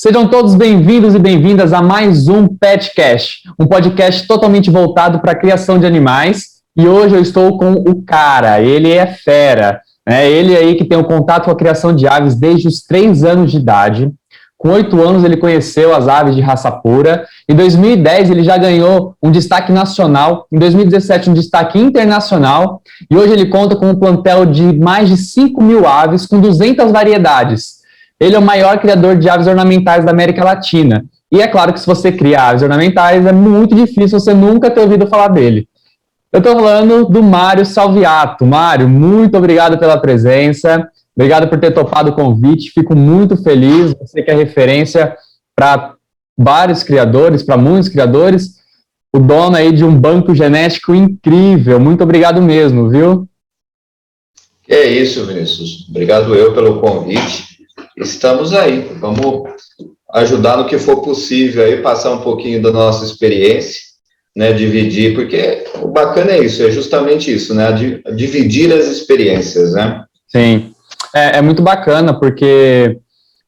Sejam todos bem-vindos e bem-vindas a mais um Petcast, um podcast totalmente voltado para a criação de animais. E hoje eu estou com o cara, ele é fera, né? Ele aí que tem um contato com a criação de aves desde os 3 anos de idade. Com 8 anos ele conheceu as aves de raça pura. Em 2010 ele já ganhou um destaque nacional, em 2017 um destaque internacional. E hoje ele conta com um plantel de mais de 5.000 aves com 200 variedades. Ele é o maior criador de aves ornamentais da América Latina. E é claro que se você cria aves ornamentais, é muito difícil você nunca ter ouvido falar dele. Eu estou falando do Mário Salviato. Mário, muito obrigado pela presença. Obrigado por ter topado o convite. Fico muito feliz. Você que é referência para vários criadores, para muitos criadores. O dono aí de um banco genético incrível. Muito obrigado mesmo, viu? É isso, Vinícius. Obrigado eu pelo convite. Estamos aí, vamos ajudar no que for possível aí, passar um pouquinho da nossa experiência, né, dividir, porque o bacana é isso, é justamente isso, né, dividir as experiências, né? Sim, é muito bacana, porque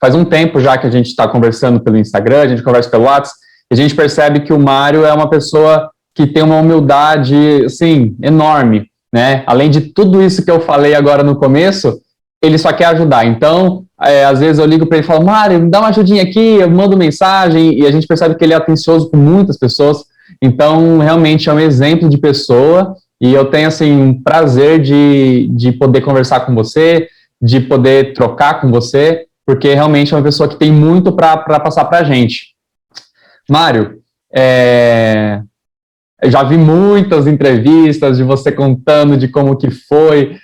faz um tempo já que a gente está conversando pelo Instagram, a gente conversa pelo WhatsApp, e a gente percebe que o Mário é uma pessoa que tem uma humildade, assim, enorme, né, além de tudo isso que eu falei agora no começo, ele só quer ajudar. Então, às vezes eu ligo para ele e falo, Mário, me dá uma ajudinha aqui, eu mando mensagem, e a gente percebe que ele é atencioso com muitas pessoas. Então, realmente é um exemplo de pessoa, e eu tenho, assim, um prazer de poder conversar com você, de poder trocar com você, porque realmente é uma pessoa que tem muito para passar para a gente. Mário, eu já vi muitas entrevistas de você contando de como que foi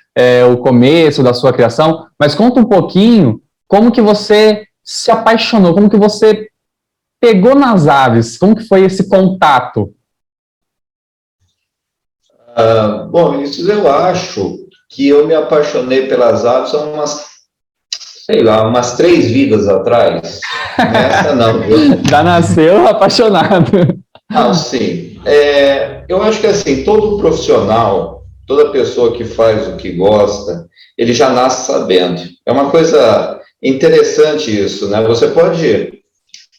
o começo da sua criação, mas conta um pouquinho como que você se apaixonou, como que você pegou nas aves, como que foi esse contato? Bom, isso eu acho que eu me apaixonei pelas aves há umas 3 vidas atrás. Nessa não, viu? Já nasceu apaixonado. Ah, sim. Eu acho que assim, todo profissional, toda pessoa que faz o que gosta, ele já nasce sabendo. É uma coisa interessante isso, né? Você pode...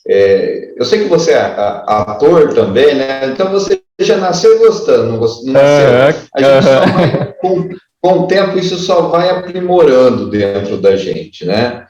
eu sei que você é ator também, né? Então você já nasceu gostando, não nasceu? A gente só vai, com o tempo, isso só vai aprimorando dentro da gente, né?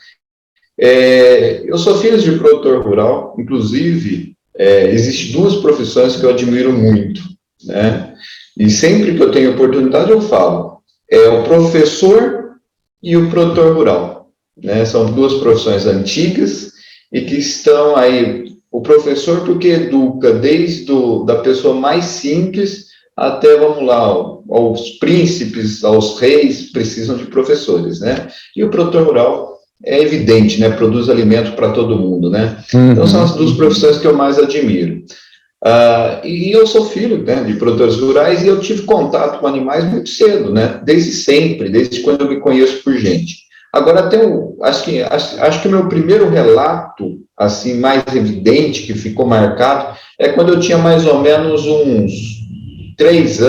Eu sou filho de produtor rural, inclusive, existem 2 profissões que eu admiro muito, né? E sempre que eu tenho oportunidade eu falo, o professor e o produtor rural, né? São 2 profissões antigas e que estão aí, o professor porque educa desde da pessoa mais simples até, vamos lá, aos príncipes, aos reis, precisam de professores, né? E o produtor rural é evidente, né? Produz alimento para todo mundo, né? Então são as 2 profissões que eu mais admiro. E eu sou filho, né, de produtores rurais e eu tive contato com animais muito cedo, né, desde sempre, desde quando eu me conheço por gente. Agora, acho que o meu primeiro relato, assim, mais evidente, que ficou marcado, é quando eu tinha mais ou menos uns 3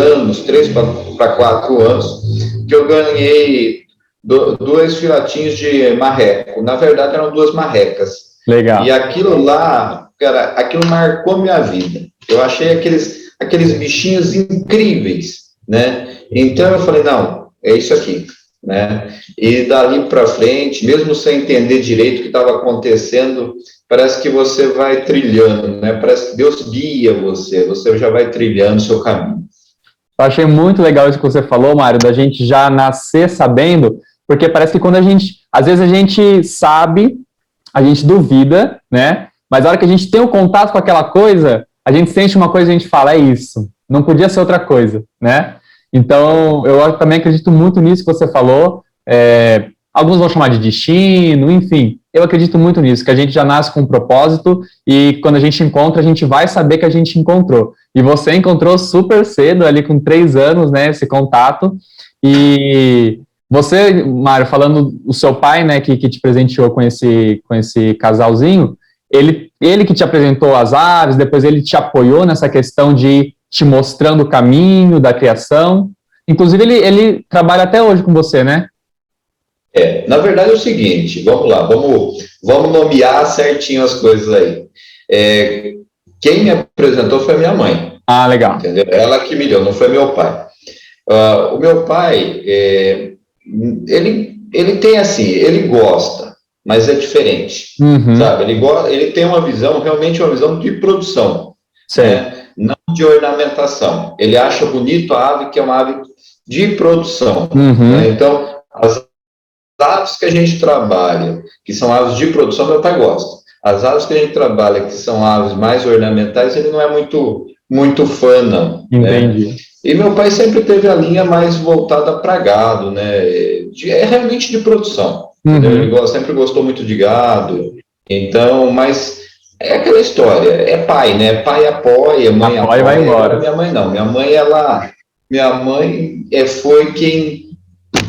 para 4 anos, que eu ganhei 2 filhotinhos de marreco. Na verdade, eram 2 marrecas. Legal. E aquilo lá, cara, aquilo marcou minha vida. Eu achei aqueles bichinhos incríveis, né? Então eu falei, não, é isso aqui, né? E dali para frente, mesmo sem entender direito o que estava acontecendo, parece que você vai trilhando, né? Parece que Deus guia você já vai trilhando o seu caminho. Eu achei muito legal isso que você falou, Mário, da gente já nascer sabendo, porque parece que quando às vezes a gente sabe, a gente duvida, né? Mas a hora que a gente tem o contato com aquela coisa, a gente sente uma coisa e a gente fala, é isso, não podia ser outra coisa, né? Então, eu também acredito muito nisso que você falou, alguns vão chamar de destino, enfim, eu acredito muito nisso, que a gente já nasce com um propósito e quando a gente encontra, a gente vai saber que a gente encontrou. E você encontrou super cedo, ali com 3 anos, né, esse contato, e... Você, Mário, falando o seu pai, né, que te presenteou com esse casalzinho, ele que te apresentou as aves, depois ele te apoiou nessa questão de te mostrando o caminho da criação. Inclusive, ele trabalha até hoje com você, né? Na verdade é o seguinte, vamos lá, vamos nomear certinho as coisas aí. Quem me apresentou foi minha mãe. Ah, legal. Entendeu? Ela que me deu, não foi meu pai. O meu pai, ele tem assim, ele gosta, mas é diferente, sabe? Ele tem uma visão, realmente uma visão de produção, né? Não de ornamentação. Ele acha bonito a ave, que é uma ave de produção. Né? Então, as aves que a gente trabalha, que são aves de produção, meu pai gosta. As aves que a gente trabalha, que são aves mais ornamentais, ele não é muito fã, não. Entendi. Né? E meu pai sempre teve a linha mais voltada para gado, né? É realmente de produção. Ele sempre gostou muito de gado. Então, mas é aquela história, é pai, né? Pai apoia, mãe apoia. Vai embora. Minha mãe não. Minha mãe foi quem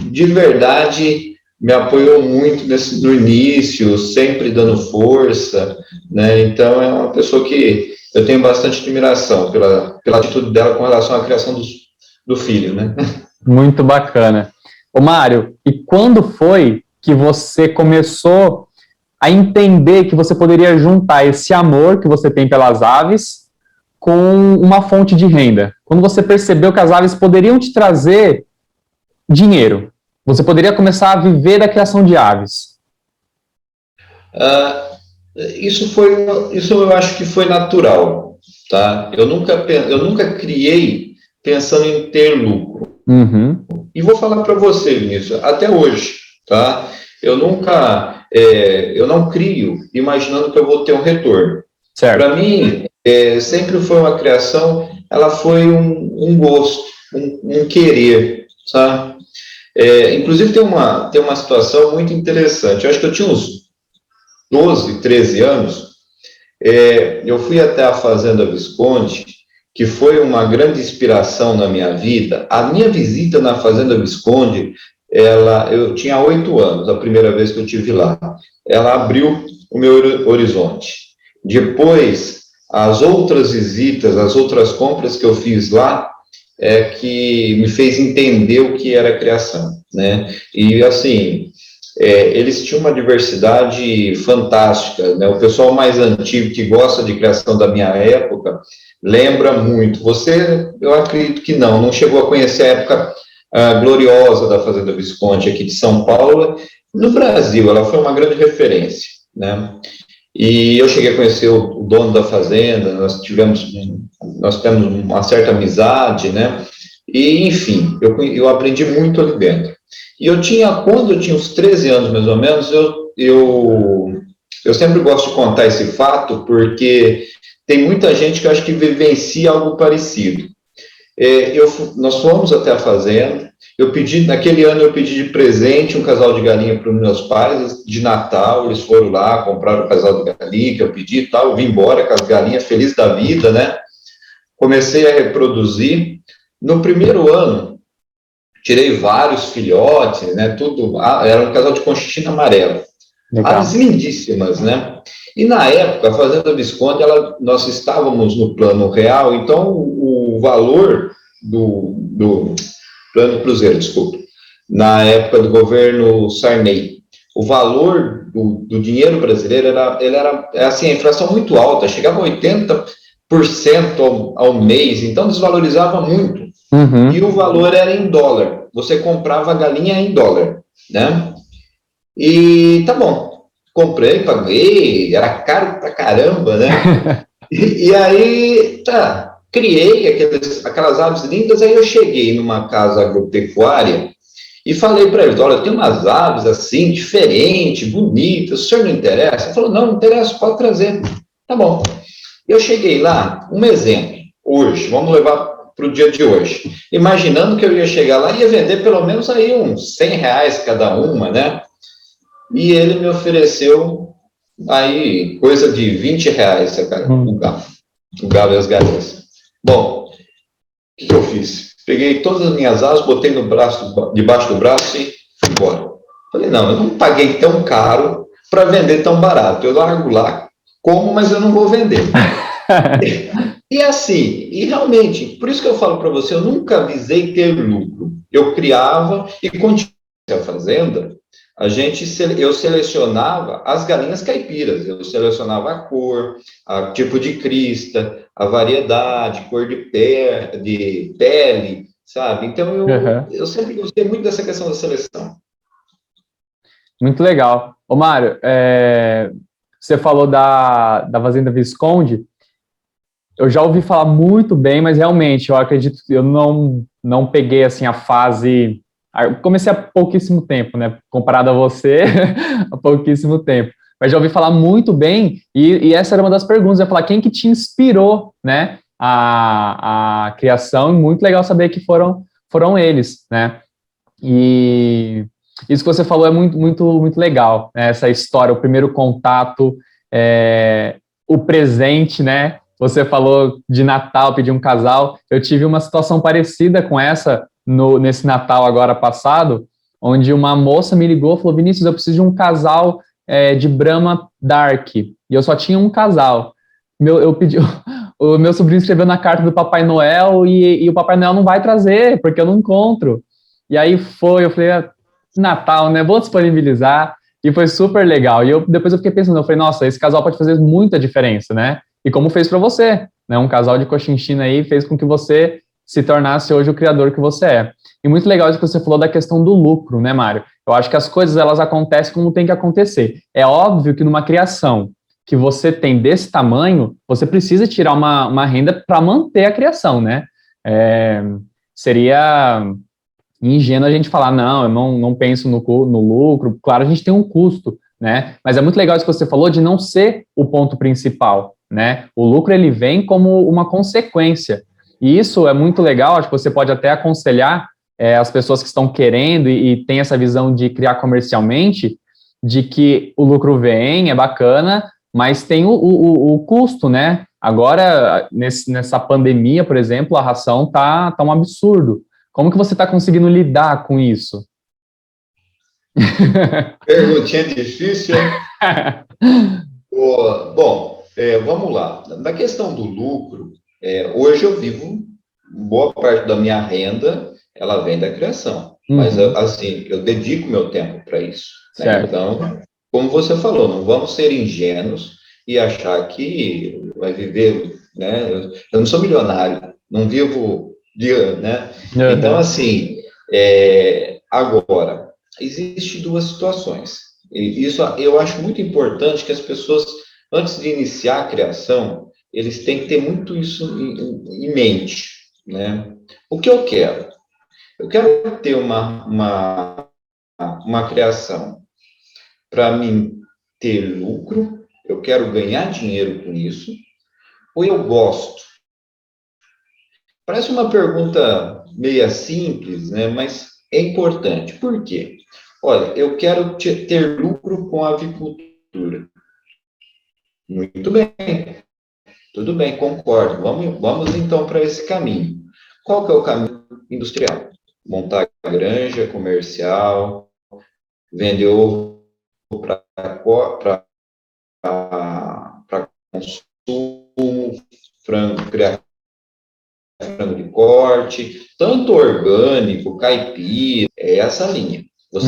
de verdade me apoiou muito no início, sempre dando força, né? Então é uma pessoa que eu tenho bastante admiração pela atitude dela com relação à criação do filho, né? Muito bacana. Ô Mário, e quando foi que você começou a entender que você poderia juntar esse amor que você tem pelas aves com uma fonte de renda? Quando você percebeu que as aves poderiam te trazer dinheiro, você poderia começar a viver da criação de aves? Isso eu acho que foi natural, tá? Eu nunca criei pensando em ter lucro. E vou falar para você, Vinícius, até hoje, tá? Eu não crio imaginando que eu vou ter um retorno. Para mim, sempre foi uma criação, ela foi um gosto, um querer, sabe? Inclusive tem uma situação muito interessante. Eu acho que eu tinha uns 12, 13 anos, eu fui até a Fazenda Visconde, que foi uma grande inspiração na minha vida. A minha visita na Fazenda Visconde, eu tinha 8 anos, a primeira vez que eu estive lá. Ela abriu o meu horizonte. Depois, as outras visitas, as outras compras que eu fiz lá, que me fez entender o que era criação, né? E, assim, eles tinham uma diversidade fantástica, né? O pessoal mais antigo que gosta de criação da minha época lembra muito. Você, eu acredito que não chegou a conhecer a época gloriosa da Fazenda Visconde aqui de São Paulo. No Brasil, ela foi uma grande referência, né? E eu cheguei a conhecer o dono da fazenda, nós temos uma certa amizade, né? E, enfim, eu aprendi muito ali dentro. E quando eu tinha uns 13 anos, mais ou menos, eu sempre gosto de contar esse fato, porque tem muita gente que eu acho que vivencia algo parecido. Nós fomos até a fazenda, naquele ano eu pedi de presente um casal de galinha para os meus pais, de Natal, eles foram lá, compraram o casal de galinha que eu pedi e tal, eu vim embora com as galinhas, feliz da vida, né? Comecei a reproduzir. No primeiro ano, tirei vários filhotes, né? Era um casal de conchitina amarela. Aves lindíssimas, né? E na época, a Fazenda Visconde, nós estávamos no plano real, então o valor do plano Cruzeiro, desculpa, na época do governo Sarney, o valor do dinheiro brasileiro era assim, a inflação muito alta, chegava a 80% ao mês, então desvalorizava muito. E o valor era em dólar, você comprava a galinha em dólar, né? E tá bom, comprei, paguei, era caro pra caramba, né? E aí, criei aquelas aves lindas, aí eu cheguei numa casa agropecuária e falei para eles, olha, tem umas aves assim, diferentes, bonitas, o senhor não interessa? Ele falou, não interessa, pode trazer. Tá bom. Eu cheguei lá, um exemplo, hoje, vamos levar para o dia de hoje, imaginando que eu ia chegar lá e ia vender pelo menos aí uns R$100 cada uma, né? E ele me ofereceu aí coisa de R$20, o galo e as galinhas. Bom, o que eu fiz? Peguei todas as minhas asas, botei debaixo do braço e fui embora. Falei, não, eu não paguei tão caro para vender tão barato. Eu largo lá, como, mas eu não vou vender. E assim, e realmente, por isso que eu falo para você, eu nunca visei ter lucro. Eu criava e continuei a fazenda. Eu selecionava as galinhas caipiras, eu selecionava a cor, o tipo de crista, a variedade, cor de pele, sabe? Então, Aham. eu sempre gostei muito dessa questão da seleção. Muito legal. Ô, Mário, você falou da Fazenda Visconde. Eu já ouvi falar muito bem, mas realmente, eu acredito que eu não peguei, assim, a fase... Eu comecei há pouquíssimo tempo, né? Comparado a você, há pouquíssimo tempo. Mas já ouvi falar muito bem, e essa era uma das perguntas, eu ia falar, quem que te inspirou, né, a criação, e muito legal saber que foram eles, né? E isso que você falou é muito, muito, muito legal, né? Essa história, o primeiro contato, o presente, né? Você falou de Natal, pedir um casal. Eu tive uma situação parecida com essa nesse Natal agora passado, onde uma moça me ligou e falou: Vinícius, eu preciso de um casal de Brahma Dark. E eu só tinha um casal. Eu pedi, o meu sobrinho escreveu na carta do Papai Noel e o Papai Noel não vai trazer, porque eu não encontro. E aí eu falei, Natal, né? Vou disponibilizar. E foi super legal. E depois eu fiquei pensando, eu falei, nossa, esse casal pode fazer muita diferença, né? E como fez para você, né? Um casal de Cochinchina aí fez com que você se tornasse hoje o criador que você é. E muito legal isso que você falou da questão do lucro, né, Mário? Eu acho que as coisas, elas acontecem como tem que acontecer. É óbvio que numa criação que você tem desse tamanho, você precisa tirar uma renda para manter a criação, né? Seria ingênuo a gente falar, não, eu não penso no lucro. Claro, a gente tem um custo, né? Mas é muito legal isso que você falou de não ser o ponto principal, né? O lucro, ele vem como uma consequência. E isso é muito legal, acho que você pode até aconselhar as pessoas que estão querendo e têm essa visão de criar comercialmente, de que o lucro vem, é bacana, mas tem o custo, né? Agora, nessa pandemia, por exemplo, a ração tá um absurdo. Como que você está conseguindo lidar com isso? Perguntinha difícil, hein? Bom, vamos lá. Na questão do lucro, hoje eu vivo, boa parte da minha renda, ela vem da criação. Mas, Uhum, assim, eu dedico meu tempo para isso, né? certo. Então, como você falou, não vamos ser ingênuos e achar que vai viver, né? Eu não sou milionário, não vivo, né? Então, Uhum, assim, agora, existem duas situações. E isso eu acho muito importante que as pessoas, antes de iniciar a criação, eles têm que ter muito isso em mente, né? O que eu quero? Eu quero ter uma criação para mim ter lucro, eu quero ganhar dinheiro com isso, ou eu gosto? Parece uma pergunta meio simples, né? Mas é importante. Por quê? Olha, eu quero ter lucro com a avicultura. Muito bem, tudo bem, concordo. Vamos então para esse caminho. Qual que é o caminho industrial? Montar granja comercial, vender ovo para consumo, frango, criar frango de corte, tanto orgânico, caipira, é essa linha. uhum,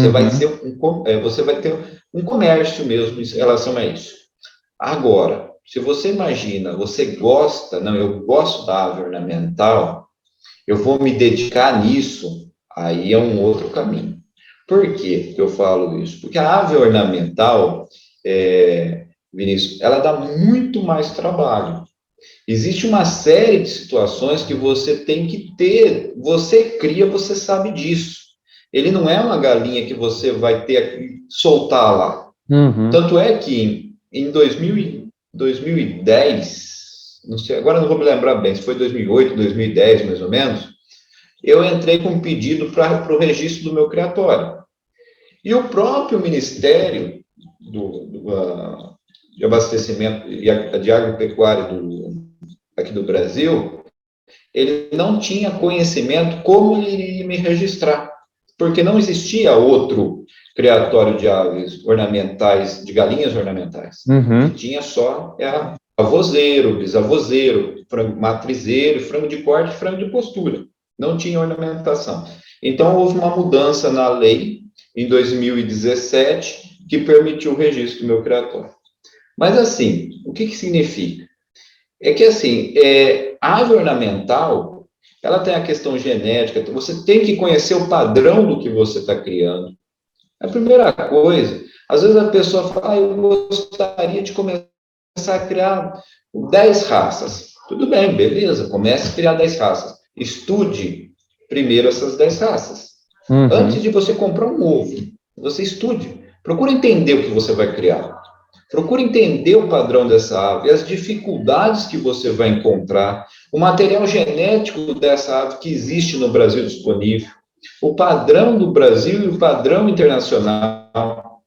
Você vai ter um comércio mesmo em relação a isso. Agora, se você imagina, você gosta, não, eu gosto da ave ornamental, eu vou me dedicar nisso, aí é um outro caminho. Por que eu falo isso? Porque a ave ornamental, Vinícius, ela dá muito mais trabalho. Existe uma série de situações que você tem que ter, você cria, você sabe disso. Ele não é uma galinha que você vai ter que soltar lá. uhum, Tanto é que em 2010, não sei, agora não vou me lembrar bem, se foi 2008, 2010 mais ou menos, eu entrei com um pedido para o registro do meu criatório. E o próprio Ministério de Abastecimento e de Agropecuária aqui do Brasil, ele não tinha conhecimento como ele iria me registrar, porque não existia outro criatório de aves ornamentais, de galinhas ornamentais. O que uhum. tinha só era avoseiro, bisavoseiro, frango matrizeiro, frango de corte, frango de postura. Não tinha ornamentação. Então, houve uma mudança na lei em 2017, que permitiu o registro do meu criatório. Mas, assim, o que significa? É que, assim, a ave ornamental, ela tem a questão genética, você tem que conhecer o padrão do que você está criando. A primeira coisa, às vezes a pessoa fala, eu gostaria de começar a criar 10 raças. Tudo bem, beleza, comece a criar 10 raças. Estude primeiro essas 10 raças. Antes de você comprar um ovo, você estude. Procure entender o que você vai criar. Procure entender o padrão dessa ave, as dificuldades que você vai encontrar, o material genético dessa ave que existe no Brasil disponível, o padrão do Brasil e o padrão internacional.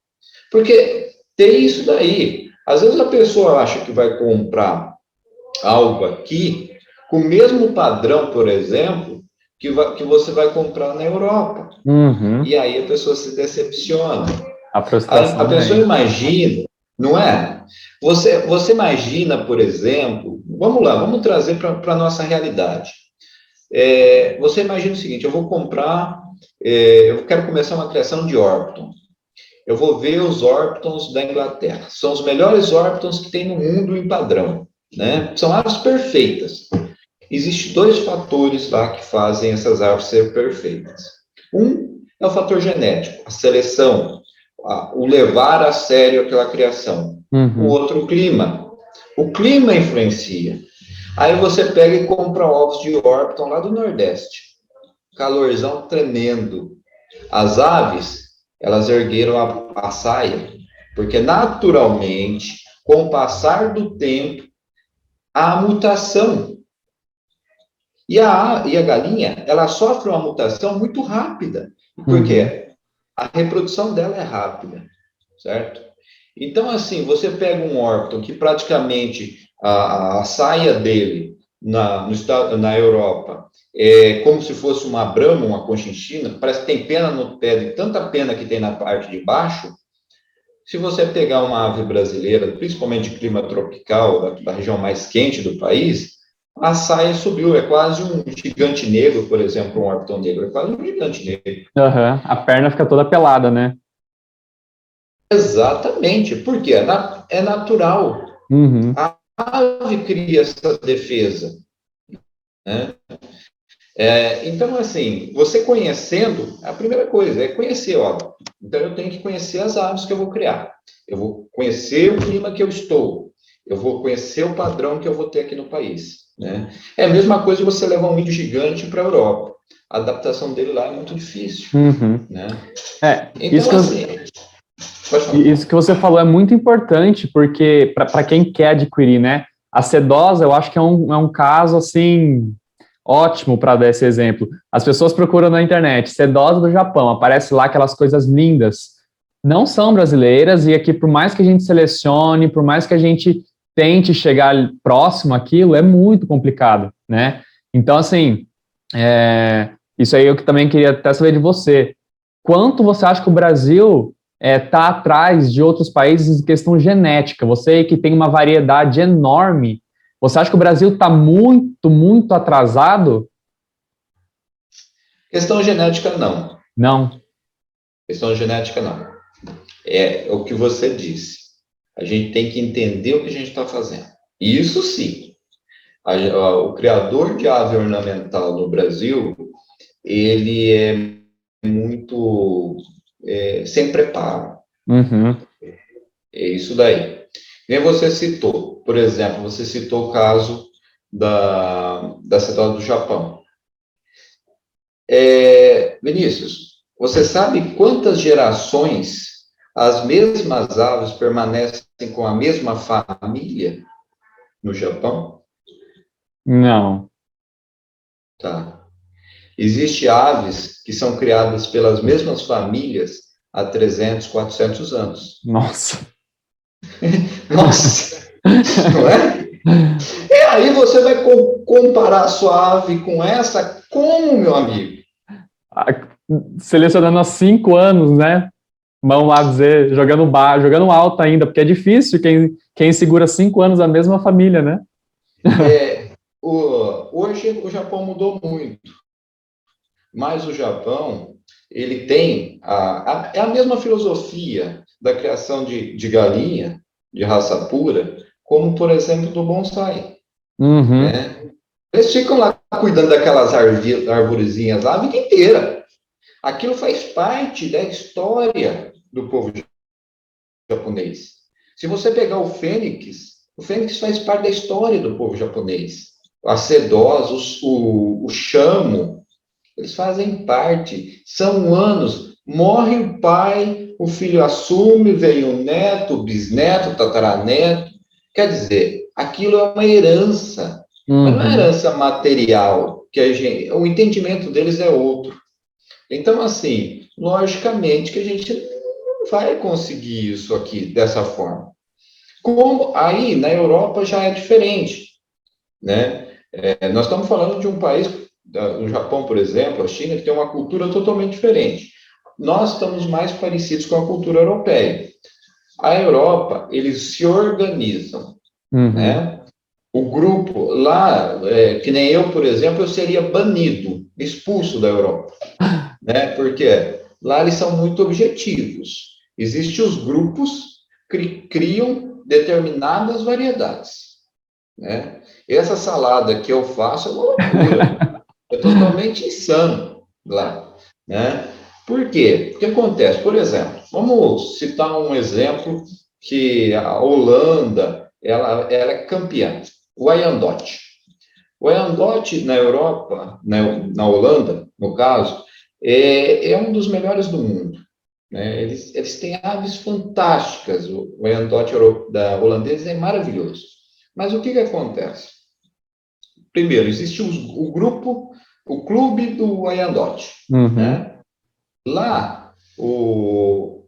Porque tem isso daí. Às vezes a pessoa acha que vai comprar algo aqui com o mesmo padrão, por exemplo, que você vai comprar na Europa. E aí a pessoa se decepciona. A frustração A pessoa imagina, não é? Você imagina, por exemplo, vamos lá, vamos trazer para a nossa realidade. Você imagina o seguinte, eu quero começar uma criação de Orpton. Eu vou ver os Orptons da Inglaterra. São os melhores Orptons que tem no mundo em padrão, né? São aves perfeitas. Existem 2 fatores lá que fazem essas aves serem perfeitas. Um é o fator genético, a seleção, o levar a sério aquela criação. O outro, o clima. O clima influencia. Aí você pega e compra ovos de Orpton lá do Nordeste. Calorzão tremendo. As aves, elas ergueram a saia, porque naturalmente, com o passar do tempo, há mutação. E a galinha, ela sofre uma mutação muito rápida. Por quê? A reprodução dela é rápida, certo? Então, assim, você pega um Orpton que praticamente a saia dele na Europa é como se fosse uma Brahma, uma conchinchina, parece que tem pena no pé, de tanta pena que tem na parte de baixo. Se você pegar uma ave brasileira, principalmente de clima tropical, da região mais quente do país, a saia subiu, é quase um gigante negro, por exemplo, um Orpton negro, é quase um gigante negro. A perna fica toda pelada, né? Exatamente, porque é natural. A ave cria essa defesa, né? Então, assim, você conhecendo, a primeira coisa é conhecer, ó. Então, eu tenho que conhecer as aves que eu vou criar. Eu vou conhecer o clima que eu estou. Eu vou conhecer o padrão que eu vou ter aqui no país, né? É a mesma coisa você levar um índio gigante para a Europa. A adaptação dele lá é muito difícil, né? Então, isso que você falou é muito importante, porque para quem quer adquirir, né? A sedosa, eu acho que é um caso, assim, ótimo para dar esse exemplo. As pessoas procuram na internet, sedosa do Japão, aparece lá aquelas coisas lindas. Não são brasileiras, e aqui, por mais que a gente selecione, por mais que a gente tente chegar próximo àquilo, é muito complicado, né? Então, assim, isso aí eu que também queria até saber de você. Quanto você acha que o Brasil está atrás de outros países em questão genética? Você que tem uma variedade enorme, você acha que o Brasil está muito, muito atrasado? Questão genética, não. Não. Questão genética, não. É o que você disse. A gente tem que entender o que a gente está fazendo. Isso sim. O criador de ave ornamental no Brasil, ele é muito sem preparo. É isso daí. Nem você citou, por exemplo, você citou o caso da sedosa do Japão. Vinícius, você sabe quantas gerações as mesmas aves permanecem com a mesma família no Japão? Não. Tá. Existem aves que são criadas pelas mesmas famílias há 300, 400 anos. Nossa. Nossa! Não é? E aí você vai comparar a sua ave com essa como, meu amigo? Selecionando há 5 anos, né? Vamos lá dizer, jogando alto ainda, porque é difícil quem segura 5 anos a mesma família, né? Hoje o Japão mudou muito, mas o Japão, ele tem é a mesma filosofia da criação de galinha, de raça pura, como, por exemplo, do bonsai, Uhum. né? Eles ficam lá cuidando daquelas arvorezinhas lá a vida inteira. Aquilo faz parte da história do povo japonês. Se você pegar o fênix faz parte da história do povo japonês. As sedosas, o chamo, eles fazem parte. São anos. Morre o pai, o filho assume, vem o neto, o bisneto, o tataraneto. Quer dizer, aquilo é uma herança, mas não é Uhum. herança material, que o entendimento deles é outro. Então, assim, logicamente que a gente não vai conseguir isso aqui dessa forma. Como aí na Europa já é diferente, né? Nós estamos falando de um país, o Japão, por exemplo, a China, que tem uma cultura totalmente diferente. Nós estamos mais parecidos com a cultura europeia. A Europa, eles se organizam, Uhum. né? O grupo lá, que nem eu, por exemplo, eu seria banido, expulso da Europa, né? Porque lá eles são muito objetivos. Existem os grupos que criam determinadas variedades, né? Essa salada que eu faço é uma loucura, é totalmente insano lá, né? Por quê? O que acontece? Por exemplo, vamos citar um exemplo que a Holanda, ela é campeã, o Wyandotte. O Wyandotte na Europa, na Holanda, no caso, é um dos melhores do mundo, né? Eles têm aves fantásticas, o Wyandotte da holandesa é maravilhoso. Mas o que acontece? Primeiro, existe o grupo, o clube do Wyandotte, Uhum. né? Lá,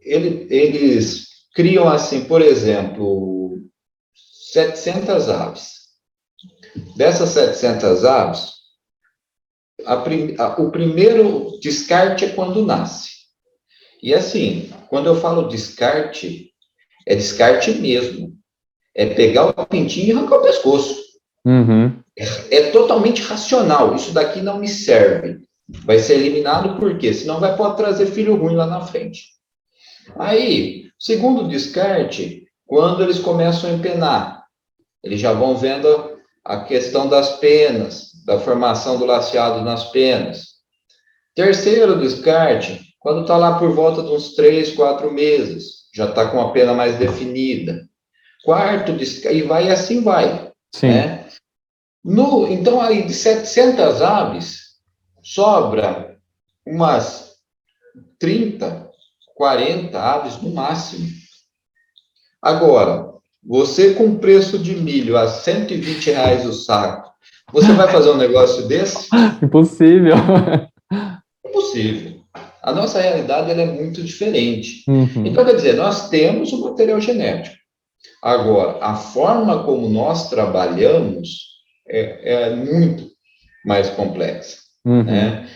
eles criam, assim, por exemplo, 700 aves. Dessas 700 aves, o primeiro descarte é quando nasce. E assim, quando eu falo descarte, é descarte mesmo. É pegar o pintinho e arrancar o pescoço. Uhum. É totalmente racional. Isso daqui não me serve. Vai ser eliminado por quê? Senão pode trazer filho ruim lá na frente. Aí, segundo descarte, quando eles começam a empenar, eles já vão vendo a questão das penas, da formação do laceado nas penas. Terceiro descarte, quando está lá por volta de uns 3, 4 meses, já está com a pena mais definida. Quarto descarte, e vai assim vai, Sim. né? Então, aí de 700 aves, sobra umas 30, 40 aves no máximo. Agora, você com preço de milho a R$ 120 o saco, você vai fazer um negócio desse? Impossível. É possível. A nossa realidade ela é muito diferente. Uhum. Então, quer dizer, nós temos o material genético. Agora, a forma como nós trabalhamos é muito mais complexa, Uhum. né?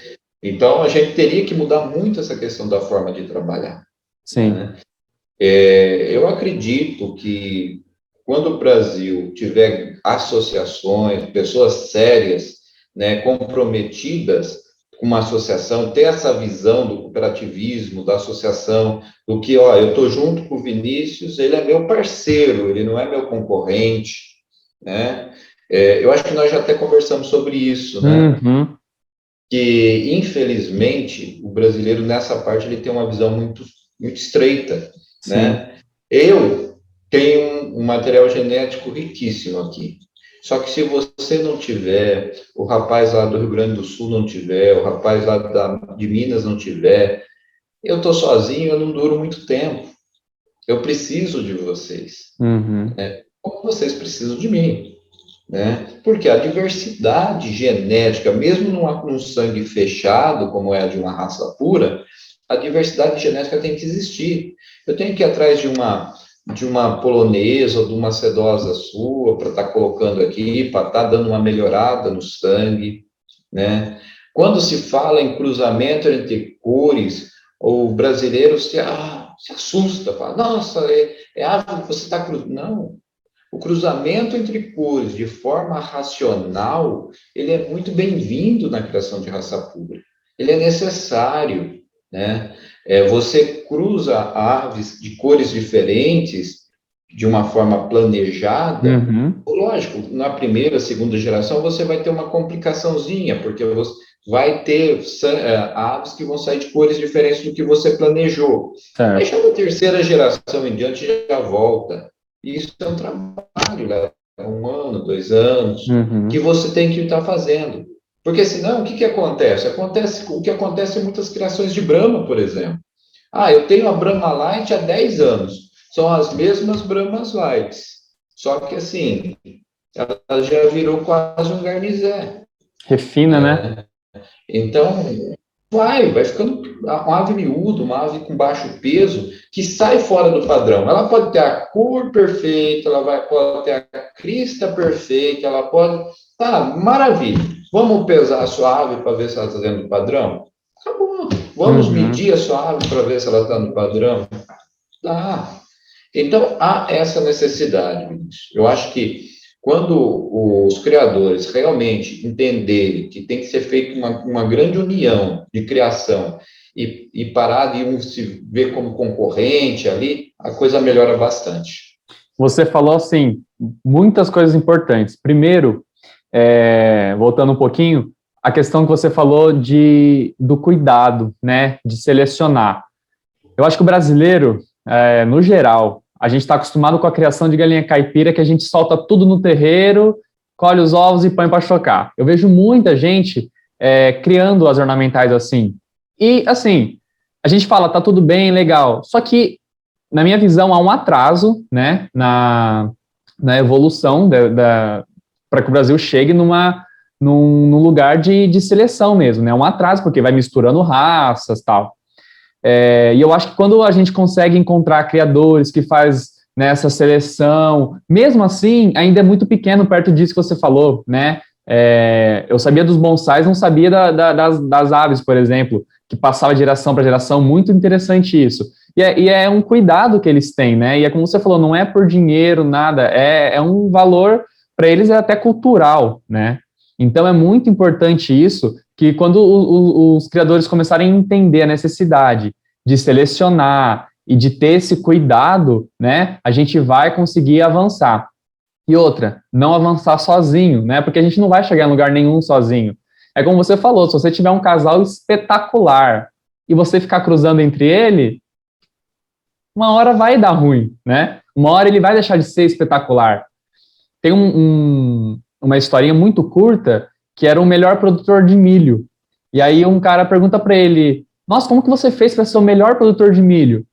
Então, a gente teria que mudar muito essa questão da forma de trabalhar, Sim. né? Eu acredito que quando o Brasil tiver associações, pessoas sérias, né, comprometidas com uma associação, ter essa visão do cooperativismo, da associação, do que, ó, eu estou junto com o Vinícius, ele é meu parceiro, ele não é meu concorrente, né? Eu acho que nós já até conversamos sobre isso, né? Uhum. Que, infelizmente, o brasileiro, nessa parte, ele tem uma visão muito, muito estreita, Sim. né? Eu tenho um material genético riquíssimo aqui. Só que se você não tiver, o rapaz lá do Rio Grande do Sul não tiver, o rapaz lá de Minas não tiver, eu estou sozinho, eu não duro muito tempo. Eu preciso de vocês, Uhum. como vocês precisam de mim, né? Porque a diversidade genética, mesmo num sangue fechado, como é a de uma raça pura, a diversidade genética tem que existir. Eu tenho que ir atrás de uma polonesa ou de uma sedosa sua para estar colocando aqui, para estar dando uma melhorada no sangue, né? Quando se fala em cruzamento entre cores, o brasileiro se assusta, fala, nossa, é árvore que você está cruzando. Não, o cruzamento entre cores de forma racional, ele é muito bem-vindo na criação de raça pura. Ele é necessário, né? Você cruza aves de cores diferentes de uma forma planejada. Uhum. Lógico, na primeira, segunda geração você vai ter uma complicaçãozinha, porque você vai ter aves que vão sair de cores diferentes do que você planejou. Aí Certo. já na terceira geração em diante já volta. E isso é um trabalho, leva 1 ano, 2 anos, que Uhum. você tem que estar fazendo. Porque senão, o que acontece? Acontece o que acontece em muitas criações de Brahma, por exemplo. Ah, eu tenho a Brahma Light há 10 anos. São as mesmas Brahmas Lights. Só que assim, ela já virou quase um garnizé, Refina, né? né? Então, vai ficando uma ave miúda, uma ave com baixo peso, que sai fora do padrão. Ela pode ter a cor perfeita, pode ter a crista perfeita, ela pode. Tá, maravilha. Vamos pesar a sua ave para ver se ela está dentro do padrão? Acabou. Vamos Uhum. medir a sua ave para ver se ela está no padrão? Tá. Então, há essa necessidade, Vinícius. Eu acho que quando os criadores realmente entenderem que tem que ser feita uma grande união de criação e parar de um se ver como concorrente ali, a coisa melhora bastante. Você falou, assim, muitas coisas importantes. Primeiro, voltando um pouquinho, a questão que você falou do cuidado, né, de selecionar. Eu acho que o brasileiro, no geral, a gente está acostumado com a criação de galinha caipira, que a gente solta tudo no terreiro, colhe os ovos e põe para chocar. Eu vejo muita gente criando as ornamentais assim. E, assim, a gente fala, tá tudo bem, legal. Só que, na minha visão, há um atraso, né, na evolução para que o Brasil chegue num lugar de seleção mesmo, né? Um atraso, porque vai misturando raças, tal. E eu acho que quando a gente consegue encontrar criadores que faz nessa seleção, mesmo assim, ainda é muito pequeno perto disso que você falou, né? Eu sabia dos bonsais, não sabia das aves, por exemplo, que passava de geração para geração, muito interessante isso. E é um cuidado que eles têm, né? E é como você falou, não é por dinheiro, nada, é um valor, para eles é até cultural, né? Então é muito importante isso, que quando os criadores começarem a entender a necessidade de selecionar e de ter esse cuidado, né, a gente vai conseguir avançar. E outra, não avançar sozinho, né, porque a gente não vai chegar em lugar nenhum sozinho. É como você falou, se você tiver um casal espetacular e você ficar cruzando entre ele, uma hora vai dar ruim, né? Uma hora ele vai deixar de ser espetacular. Tem uma historinha muito curta que era o melhor produtor de milho. E aí um cara pergunta para ele: Nossa, como que você fez para ser o melhor produtor de milho?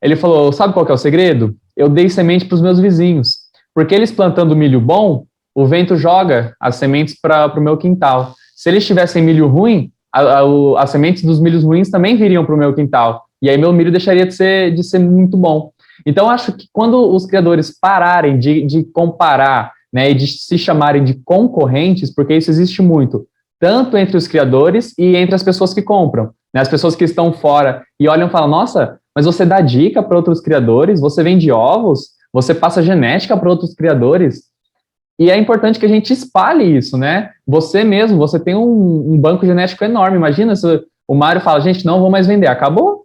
Ele falou: Sabe qual que é o segredo? Eu dei semente para os meus vizinhos. Porque eles plantando milho bom, o vento joga as sementes para o meu quintal. Se eles tivessem milho ruim, as sementes dos milhos ruins também viriam para o meu quintal. E aí meu milho deixaria de ser muito bom. Então, acho que quando os criadores pararem de comparar, né, e de se chamarem de concorrentes, porque isso existe muito, tanto entre os criadores e entre as pessoas que compram, né, as pessoas que estão fora e olham e falam, nossa, mas você dá dica para outros criadores, você vende ovos, você passa genética para outros criadores, e é importante que a gente espalhe isso, né? Você mesmo, você tem um banco genético enorme, imagina se o Mário fala, gente, não vou mais vender, acabou?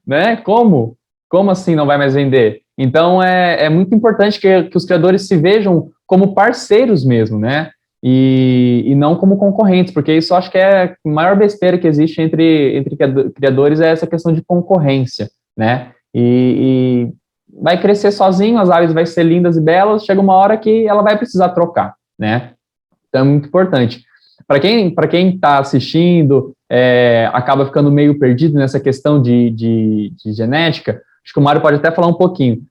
Né? Como? Como assim não vai mais vender? Então, é muito importante que os criadores se vejam como parceiros mesmo, né? E não como concorrentes, porque isso eu acho que é a maior besteira que existe entre criadores é essa questão de concorrência, né? E vai crescer sozinho, as aves vai ser lindas e belas, chega uma hora que ela vai precisar trocar, né? Então é muito importante. Para quem está assistindo, acaba ficando meio perdido nessa questão de genética, acho que o Mário pode até falar um pouquinho.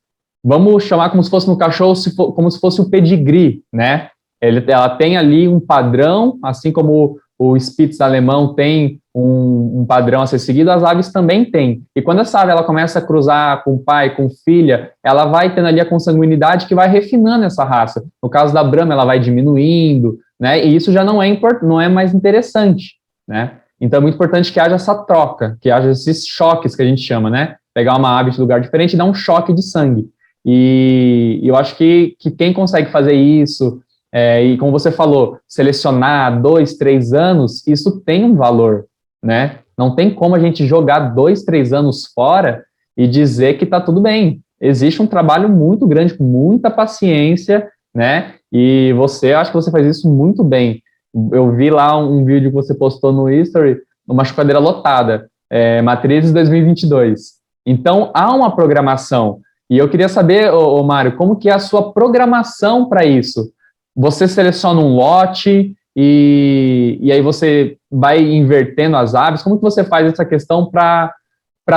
Vamos chamar como se fosse no cachorro, como se fosse o pedigree, né? Ela tem ali um padrão, assim como o Spitz alemão tem um padrão a ser seguido, as aves também têm. E quando essa ave ela começa a cruzar com pai, com filha, ela vai tendo ali a consanguinidade que vai refinando essa raça. No caso da Brahma, ela vai diminuindo, né? E isso já não é mais interessante, né? Então é muito importante que haja essa troca, que haja esses choques que a gente chama, né? Pegar uma ave de lugar diferente e dar um choque de sangue. E eu acho que quem consegue fazer isso, e como você falou, selecionar 2, 3 anos, isso tem um valor, né? Não tem como a gente jogar 2, 3 anos fora e dizer que está tudo bem. Existe um trabalho muito grande, com muita paciência, né? E acho que você faz isso muito bem. Eu vi lá um vídeo que você postou no History, uma chocadeira lotada, Matrizes 2022. Então, há uma programação. E eu queria saber, Mário, como que é a sua programação para isso? Você seleciona um lote e aí você vai invertendo as aves? Como que você faz essa questão para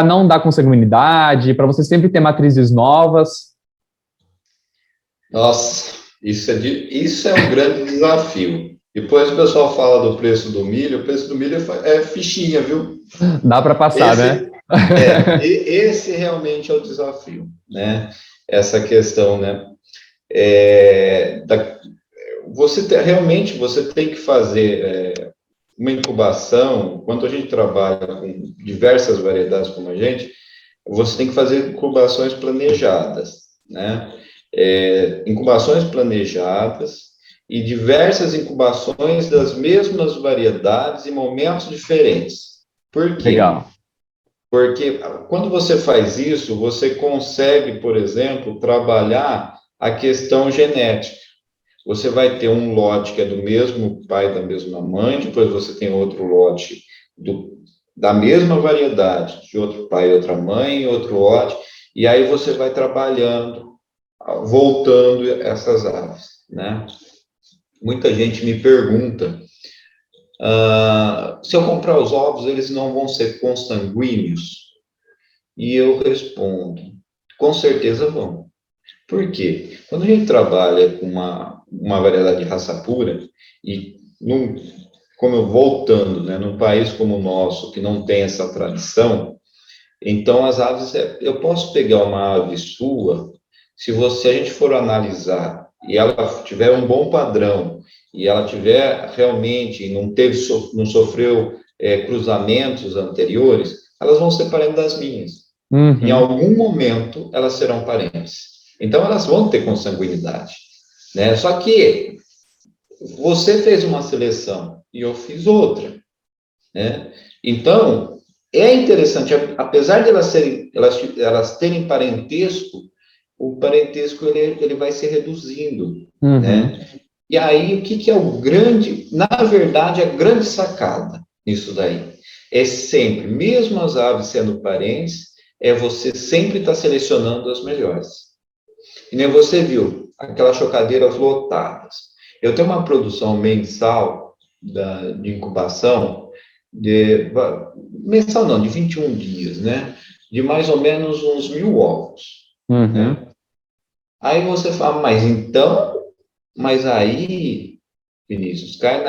não dar consanguinidade, para você sempre ter matrizes novas? Nossa, isso é um grande desafio. Depois o pessoal fala do preço do milho, o preço do milho é fichinha, viu? Dá para passar, né? Esse realmente é o desafio, né? Essa questão, né? É, da, realmente você tem que fazer uma incubação. Quando a gente trabalha com diversas variedades como a gente, você tem que fazer incubações planejadas, né? Incubações planejadas e diversas incubações das mesmas variedades em momentos diferentes. Por quê? Legal. Porque quando você faz isso, você consegue, por exemplo, trabalhar a questão genética. Você vai ter um lote que é do mesmo pai, da mesma mãe, depois você tem outro lote da mesma variedade, de outro pai, outra mãe, outro lote, e aí você vai trabalhando, voltando essas aves, né? Muita gente me pergunta, se eu comprar os ovos, eles não vão ser consanguíneos? E eu respondo, com certeza vão. Por quê? Quando a gente trabalha com uma variedade de raça pura, e como eu voltando, né, num país como o nosso, que não tem essa tradição, então as aves, eu posso pegar uma ave sua, se a gente for analisar, e ela tiver um bom padrão, e ela tiver realmente, não sofreu cruzamentos anteriores, elas vão ser parentes das minhas. Em algum momento, elas serão parentes. Então, elas vão ter consanguinidade, né? Só que você fez uma seleção e eu fiz outra, né? Então, é interessante, apesar de elas terem parentesco, o parentesco ele vai se reduzindo, né? E aí, o que é o grande, na verdade, a grande sacada nisso daí? É sempre, mesmo as aves sendo parentes, você sempre estar selecionando as melhores. E nem você viu, aquelas chocadeiras lotadas. Eu tenho uma produção mensal de incubação, mensal não, de 21 dias, né? De mais ou menos uns 1.000 ovos. Né? Aí você fala, mas aí, Vinícius, cai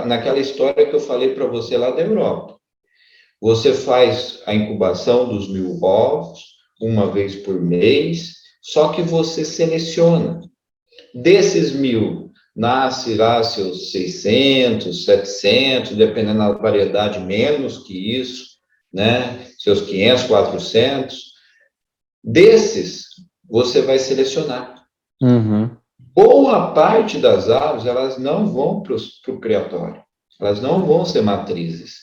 naquela história que eu falei para você lá da Europa. Você faz a incubação dos 1.000 ovos, uma vez por mês, só que você seleciona. Desses 1.000, nasce lá seus 600, 700, dependendo da variedade, menos que isso, né? Seus 500, 400. Desses, você vai selecionar. Boa parte das aves, elas não vão para o criatório. Elas não vão ser matrizes,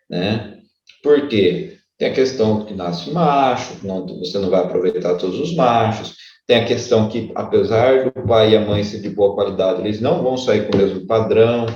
né? Por quê? Tem a questão que nasce macho, você não vai aproveitar todos os machos. Tem a questão que, apesar do pai e a mãe ser de boa qualidade, eles não vão sair com o mesmo padrão.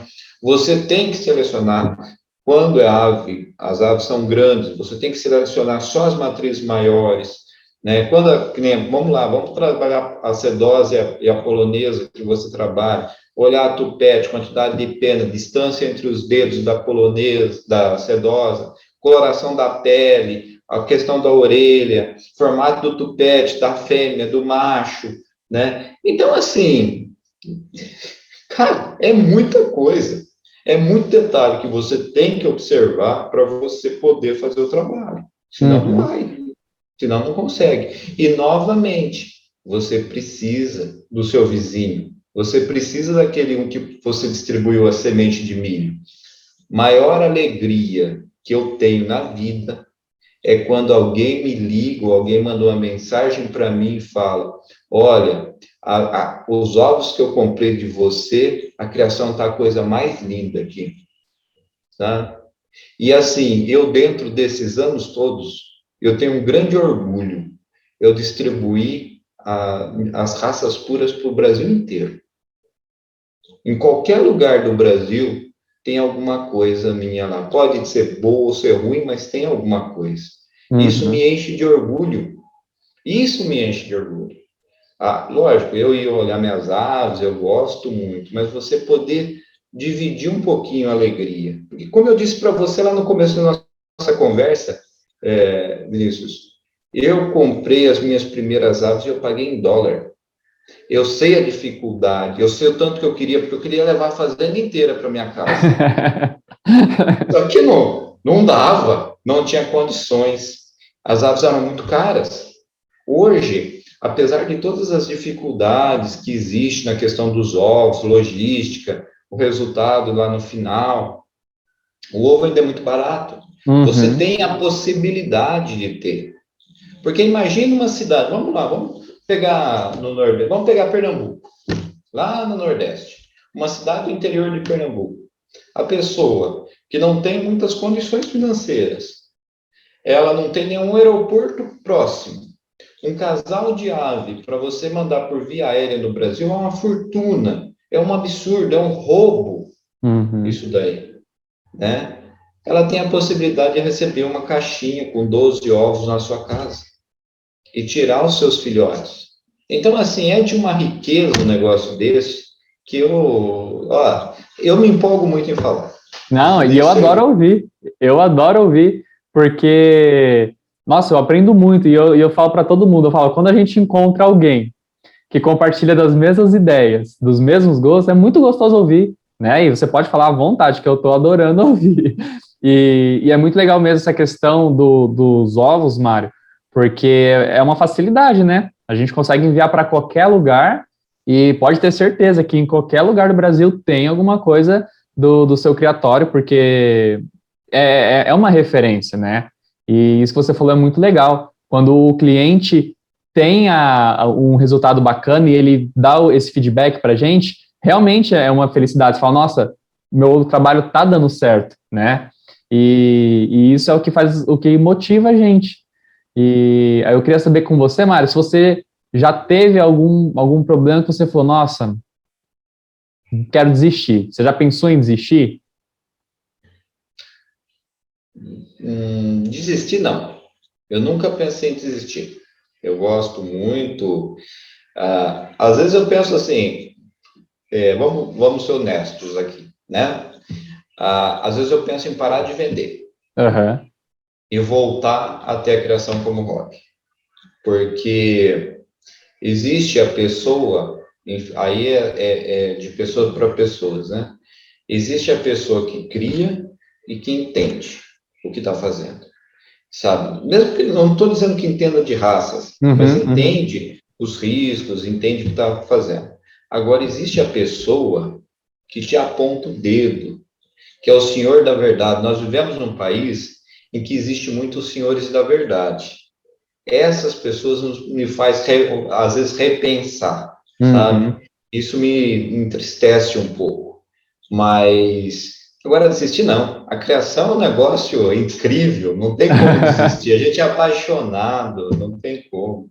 Você tem que selecionar, quando é ave, as aves são grandes, você tem que selecionar só as matrizes maiores, né? Vamos lá, vamos trabalhar a sedósia e a polonesa que você trabalha, olhar a tupete, quantidade de pena, distância entre os dedos da polonesa, da sedosa, coloração da pele, a questão da orelha, formato do tupete, da fêmea, do macho, né? Então, assim, cara, é muita coisa, é muito detalhe que você tem que observar para você poder fazer o trabalho, senão não vai, senão não consegue. E, novamente, você precisa do seu vizinho, você precisa daquele um que você distribuiu a semente de milho. Maior alegria que eu tenho na vida é quando alguém me liga, ou alguém mandou uma mensagem para mim e fala, olha, os ovos que eu comprei de você, a criação está a coisa mais linda aqui, tá? E assim, eu dentro desses anos todos, eu tenho um grande orgulho. Eu distribuí as raças puras para o Brasil inteiro. Em qualquer lugar do Brasil, tem alguma coisa minha lá. Pode ser boa ou ser ruim, mas tem alguma coisa. Isso Uhum. me enche de orgulho. Isso me enche de orgulho. Ah, lógico, eu ia olhar minhas aves, eu gosto muito, mas você poder dividir um pouquinho a alegria. Porque, como eu disse para você lá no começo da nossa conversa, Vinícius, eu comprei as minhas primeiras aves e eu paguei em dólar. Eu sei a dificuldade, eu sei o tanto que eu queria, porque eu queria levar a fazenda inteira para minha casa. Só que não dava, não tinha condições. As aves eram muito caras. Hoje, apesar de todas as dificuldades que existem na questão dos ovos, logística, o resultado lá no final, o ovo ainda é muito barato. Você Uhum. tem a possibilidade de ter. Porque imagine uma cidade, vamos lá, vamos pegar no Nordeste, vamos pegar Pernambuco, lá no Nordeste, uma cidade do interior de Pernambuco. A pessoa que não tem muitas condições financeiras, ela não tem nenhum aeroporto próximo. Um casal de ave para você mandar por via aérea no Brasil é uma fortuna, é um absurdo, é um roubo Uhum. isso daí, né? Ela tem a possibilidade de receber uma caixinha com 12 ovos na sua casa e tirar os seus filhotes. Então, assim, é de uma riqueza um negócio desse que eu me empolgo muito em falar. Não, e eu Isso adoro aí. ouvir. Eu adoro ouvir, porque, nossa, eu aprendo muito e eu falo para todo mundo, eu falo, quando a gente encontra alguém que compartilha das mesmas ideias, dos mesmos gostos, é muito gostoso ouvir, né? E você pode falar à vontade, que eu estou adorando ouvir. E é muito legal mesmo essa questão dos ovos, Mário, porque é uma facilidade, né? A gente consegue enviar para qualquer lugar e pode ter certeza que em qualquer lugar do Brasil tem alguma coisa do seu criatório, porque é uma referência, né? E isso que você falou é muito legal. Quando o cliente tem um resultado bacana e ele dá esse feedback para a gente, realmente é uma felicidade. Você fala, nossa, meu trabalho está dando certo, né? E isso é o que faz, o que motiva a gente. E aí eu queria saber com você, Mário, se você já teve algum problema que você falou, nossa, quero desistir. Você já pensou em desistir? Desistir, não. Eu nunca pensei em desistir. Eu gosto muito. Às vezes eu penso assim, vamos ser honestos aqui, né? Às vezes eu penso em parar de vender Aham. e voltar a ter a criação como hobby. Porque existe a pessoa, aí é de pessoa para pessoas, né? Existe a pessoa que cria e que entende o que está fazendo, sabe? Mesmo que não estou dizendo que entenda de raças, mas Uhum, uhum. entende os riscos, entende o que está fazendo. Agora, existe a pessoa que te aponta o dedo, que é o senhor da verdade. Nós vivemos num país em que existe muitos senhores da verdade. Essas pessoas me faz às vezes repensar, sabe? Uhum. Isso me entristece um pouco, mas agora desistir não. A criação é um negócio incrível, não tem como desistir. A gente é apaixonado, não tem como.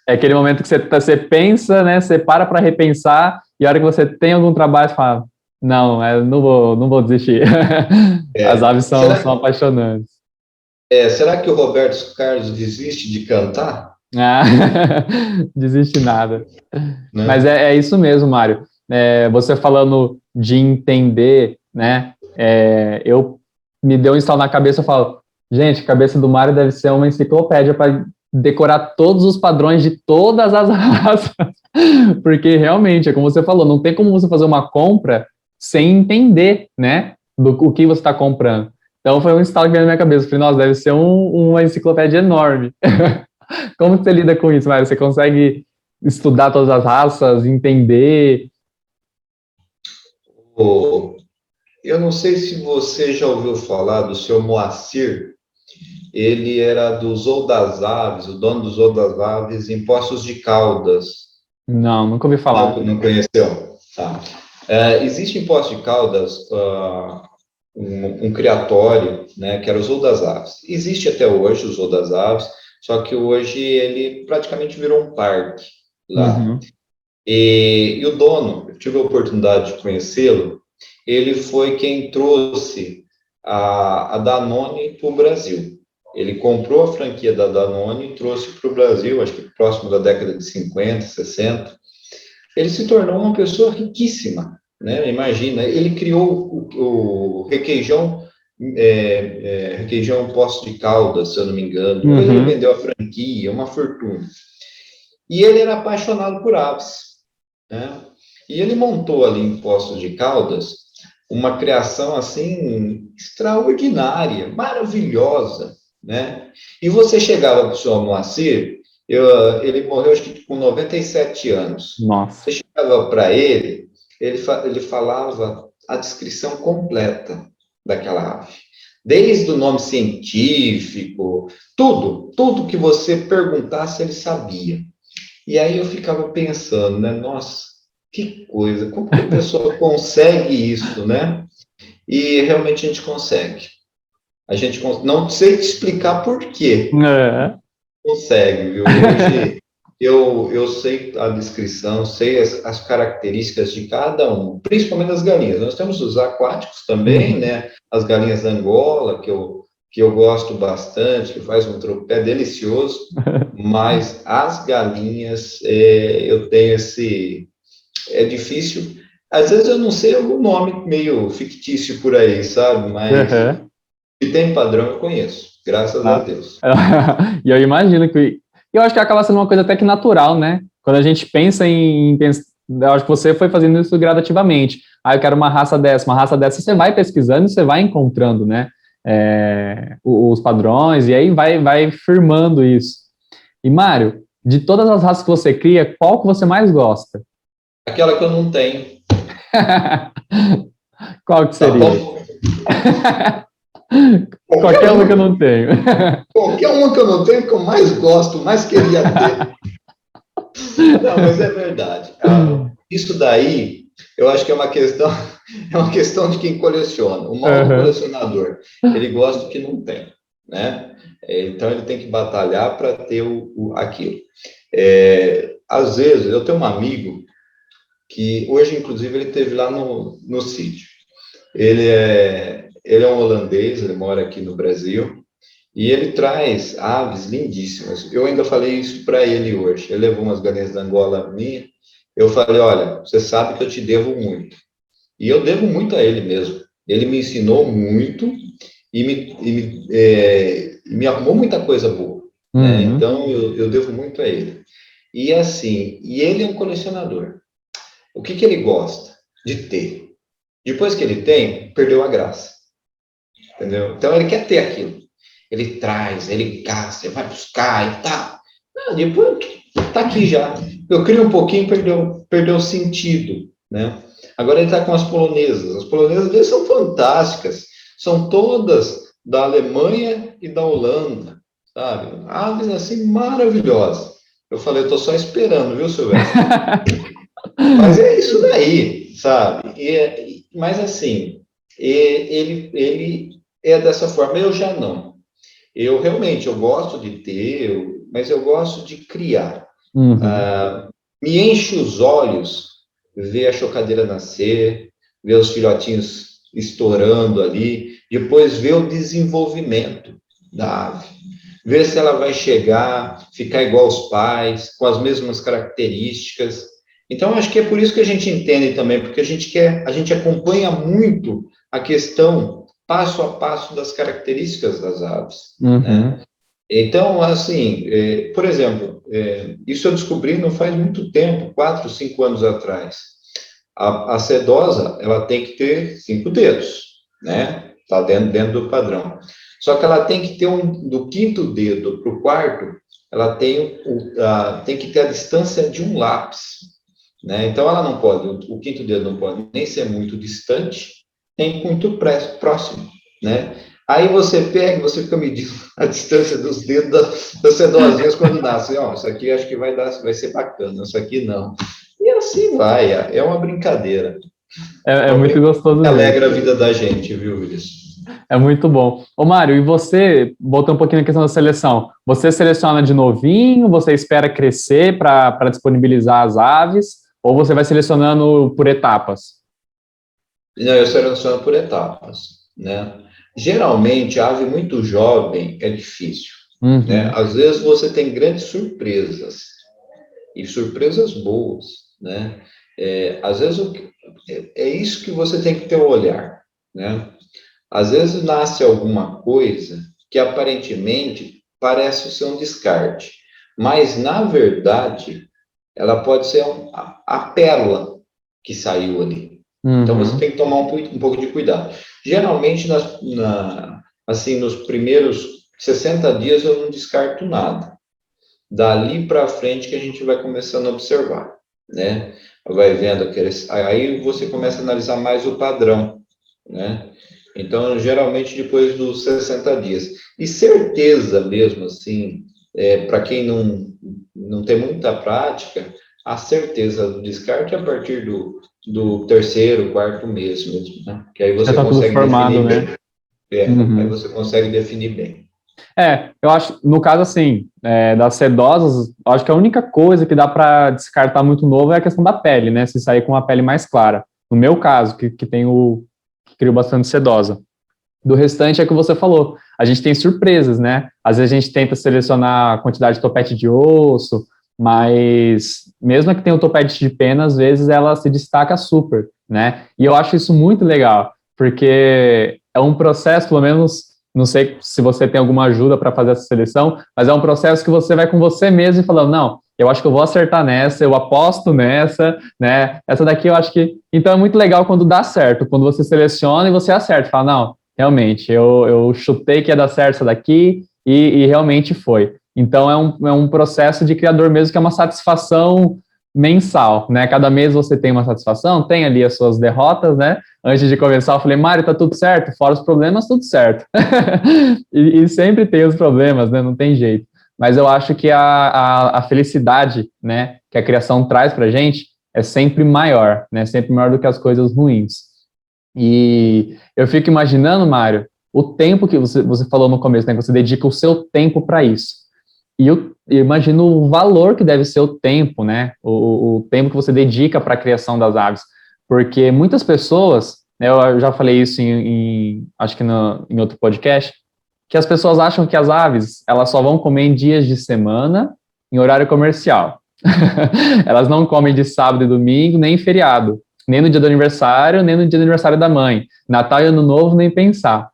É aquele momento que você pensa, né? Você para repensar e a hora que você tem algum trabalho, você fala, não, não vou desistir. As aves são Será, apaixonantes. será que o Roberto Carlos desiste de cantar? Ah, desiste nada. Mas Né? é isso mesmo, Mário. Você falando de entender, né? Eu me deu um estalo na cabeça, eu falo, gente, a cabeça do Mário deve ser uma enciclopédia para decorar todos os padrões de todas as raças. Porque realmente, é como você falou, não tem como você fazer uma compra sem entender, né? Do o que você está comprando. Então foi um estalo que veio na minha cabeça. Eu falei, nossa, deve ser uma enciclopédia enorme. Como você lida com isso, Mário? Você consegue estudar todas as raças, entender? O- eu não sei se você já ouviu falar do seu Moacir. Ele era do Zoo das Aves, o dono do Zoo das Aves, em Poços de Caldas. Não, nunca ouvi falar. Não conheceu? Tá. Existe em Poços de Caldas um criatório, né, que era o Zoo das Aves. Existe até hoje o Zoo das Aves, só que hoje ele praticamente virou um parque lá. Uhum. E o dono, eu tive a oportunidade de conhecê-lo, ele foi quem trouxe a Danone para o Brasil. Ele comprou a franquia da Danone e trouxe para o Brasil, acho que próximo da década de 50, 60. Ele se tornou uma pessoa riquíssima, né? Imagina, ele criou o requeijão, requeijão Poço de Caldas, se eu não me engano. Depois ele Uhum. vendeu a franquia, uma fortuna. E ele era apaixonado por aves, né? E ele montou ali em Poços de Caldas uma criação assim extraordinária, maravilhosa, né? E você chegava para o senhor Moacir, ele morreu acho que com 97 anos. Nossa. Você chegava para ele falava a descrição completa daquela ave. Desde o nome científico, tudo que você perguntasse, ele sabia. E aí eu ficava pensando, né? Nossa, que coisa, como que a pessoa consegue isso, né? E realmente a gente consegue. Não sei te explicar por quê, É. consegue, viu? Hoje eu sei a descrição, sei as características de cada um, principalmente das galinhas. Nós temos os aquáticos também, Uhum. né? As galinhas da Angola, que eu gosto bastante, que faz um tropé delicioso, mas as galinhas, eu tenho esse. É difícil. Às vezes eu não sei algum nome meio fictício por aí, sabe? Mas Uhum. que tem padrão eu conheço, graças a Ah. Deus. E eu imagino que. Eu acho que acaba sendo uma coisa até que natural, né? Quando a gente pensa eu acho que você foi fazendo isso gradativamente. Ah, eu quero uma raça dessa, você vai pesquisando e você vai encontrando, né? Os padrões, e aí vai firmando isso. E, Mário, de todas as raças que você cria, qual que você mais gosta? Aquela que eu não tenho, Qual que tá seria? bom? Qualquer Qualquer uma que eu uma, não tenho. qualquer uma que eu não tenho, que eu mais gosto, mais queria ter. Não, mas é verdade. Isso daí, eu acho que é uma questão de quem coleciona. O mal do Uhum. colecionador, ele gosta do que não tem, né? Então ele tem que batalhar para ter aquilo. Às vezes, eu tenho um amigo que hoje, inclusive, ele esteve lá no sítio. Ele é um holandês, ele mora aqui no Brasil, e ele traz aves lindíssimas. Eu ainda falei isso para ele hoje. Ele levou umas galinhas da Angola minha. Eu falei, olha, você sabe que eu te devo muito. E eu devo muito a ele mesmo. Ele me ensinou muito e me arrumou muita coisa boa, né? Uhum. Então, eu devo muito a ele. E assim, ele é um colecionador. O que ele gosta? De ter. Depois que ele tem, perdeu a graça, entendeu? Então, ele quer ter aquilo. Ele traz, ele gasta, vai buscar e tal. Depois tá aqui já. Eu crio um pouquinho, perdeu o sentido, né? Agora ele está com as polonesas. As polonesas dele são fantásticas. São todas da Alemanha e da Holanda, sabe? Aves assim maravilhosas. Eu falei, eu estou só esperando, viu, Silvestre? Mas é isso daí, sabe? Mas assim, ele é dessa forma. Eu já não. Eu realmente eu gosto de ter, mas eu gosto de criar. Uhum. Me enche os olhos ver a chocadeira nascer, ver os filhotinhos estourando ali, depois ver o desenvolvimento da ave, ver se ela vai chegar, ficar igual aos pais, com as mesmas características. Então, acho que é por isso que a gente entende também, porque a gente acompanha muito a questão passo a passo das características das aves, né? Uhum. Então, assim, por exemplo, isso eu descobri não faz muito tempo, 4, 5 anos atrás. A sedosa, ela tem que ter 5 dedos, né? Está dentro do padrão. Só que ela tem que ter do quinto dedo para o quarto, ela tem que ter a distância de um lápis, né? Então, ela não pode, o quinto dedo não pode nem ser muito distante, nem muito próximo, né? Aí você pega, você fica medindo a distância dos dedos das sedosinhas quando nasce. Ó, isso aqui acho que vai ser bacana, isso aqui não. E assim vai, é uma brincadeira. É muito gostoso mesmo. Alegra a vida da gente, viu, Wilson? É muito bom. Ô, Mário, e você, voltando um pouquinho na questão da seleção, você seleciona de novinho, você espera crescer para disponibilizar as aves, ou você vai selecionando por etapas? Não, eu seleciono por etapas, né? Geralmente, a ave muito jovem é difícil, né? Uhum. Às vezes você tem grandes surpresas, e surpresas boas, né? Às vezes é isso que você tem que ter o olhar, né? Às vezes nasce alguma coisa que aparentemente parece ser um descarte, mas na verdade ela pode ser a pérola que saiu ali. Então você Uhum. tem que tomar um pouco de cuidado. Geralmente, assim, nos primeiros 60 dias eu não descarto nada. Dali para frente que a gente vai começando a observar, né? Vai vendo aqueles, aí você começa a analisar mais o padrão, né? Então, geralmente depois dos 60 dias. E certeza mesmo, assim, para quem não tem muita prática, a certeza do descarte é a partir do terceiro, quarto mês mesmo, né? Que aí Já você está tudo consegue formado, definir né? bem. Aí Uhum. você consegue definir bem. Eu acho, no caso, assim, das sedosas, eu acho que a única coisa que dá para descartar muito novo é a questão da pele, né? Se sair com uma pele mais clara. No meu caso, que que crio bastante sedosa. Do restante é o que você falou. A gente tem surpresas, né? Às vezes a gente tenta selecionar a quantidade de topete de osso, mas mesmo que tenha o topete de pena, às vezes ela se destaca super, né? E eu acho isso muito legal, porque é um processo, pelo menos, não sei se você tem alguma ajuda para fazer essa seleção, mas é um processo que você vai com você mesmo e falando, não, eu acho que eu vou acertar nessa, eu aposto nessa, né? Essa daqui eu acho que. Então é muito legal quando dá certo, quando você seleciona e você acerta, fala, não, realmente, eu chutei que ia dar certo essa daqui e realmente foi. Então, é um processo de criador mesmo que é uma satisfação mensal, né? Cada mês você tem uma satisfação, tem ali as suas derrotas, né? Antes de começar, eu falei, Mário, tá tudo certo? Fora os problemas, tudo certo. E sempre tem os problemas, né? Não tem jeito. Mas eu acho que a felicidade, né, que a criação traz pra gente é sempre maior, né? Sempre maior do que as coisas ruins. E eu fico imaginando, Mário, o tempo que você falou no começo, né? Que você dedica o seu tempo para isso. E eu imagino o valor que deve ser o tempo, né? O tempo que você dedica para a criação das aves. Porque muitas pessoas, né, eu já falei isso acho que em outro podcast, que as pessoas acham que as aves, elas só vão comer em dias de semana, em horário comercial. Elas não comem de sábado e domingo, nem em feriado. Nem no dia do aniversário, nem no dia do aniversário da mãe. Natal e Ano Novo, nem pensar.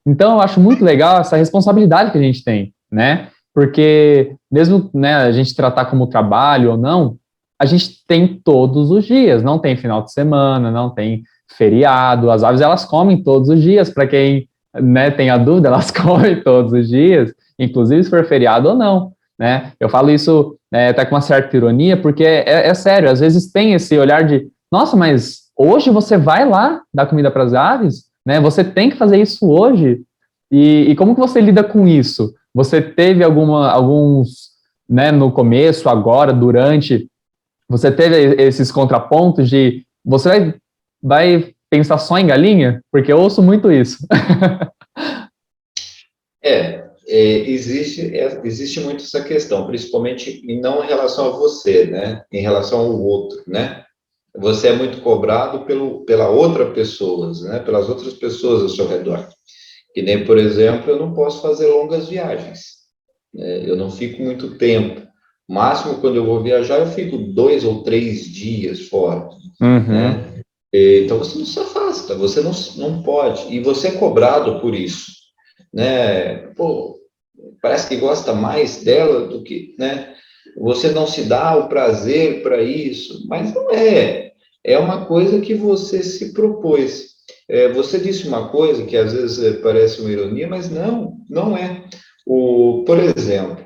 Então, eu acho muito legal essa responsabilidade que a gente tem, né? Porque, mesmo né, a gente tratar como trabalho ou não, a gente tem todos os dias, não tem final de semana, não tem feriado. As aves, elas comem todos os dias. Para quem né, tem a dúvida, elas comem todos os dias, inclusive se for feriado ou não, né? Eu falo isso até com uma certa ironia, porque é sério, às vezes tem esse olhar de, nossa, mas hoje você vai lá dar comida para as aves? Né? Você tem que fazer isso hoje? E como que você lida com isso? Você teve alguns, né, no começo, agora, durante, você teve esses contrapontos de você vai pensar só em galinha? Porque eu ouço muito isso. Existe muito essa questão, principalmente e não em relação a você, né? Em relação ao outro, né? Você é muito cobrado pela outra pessoa, né? Pelas outras pessoas ao seu redor. Que nem, por exemplo, eu não posso fazer longas viagens, né? Eu não fico muito tempo. Máximo, quando eu vou viajar, eu fico 2 ou 3 dias fora, Uhum. né? Então, você não se afasta, você não pode. E você é cobrado por isso, né? Pô, parece que gosta mais dela do que, né? Você não se dá o prazer para isso, mas não é. É uma coisa que você se propôs. Você disse uma coisa que às vezes parece uma ironia, mas não é. Por exemplo,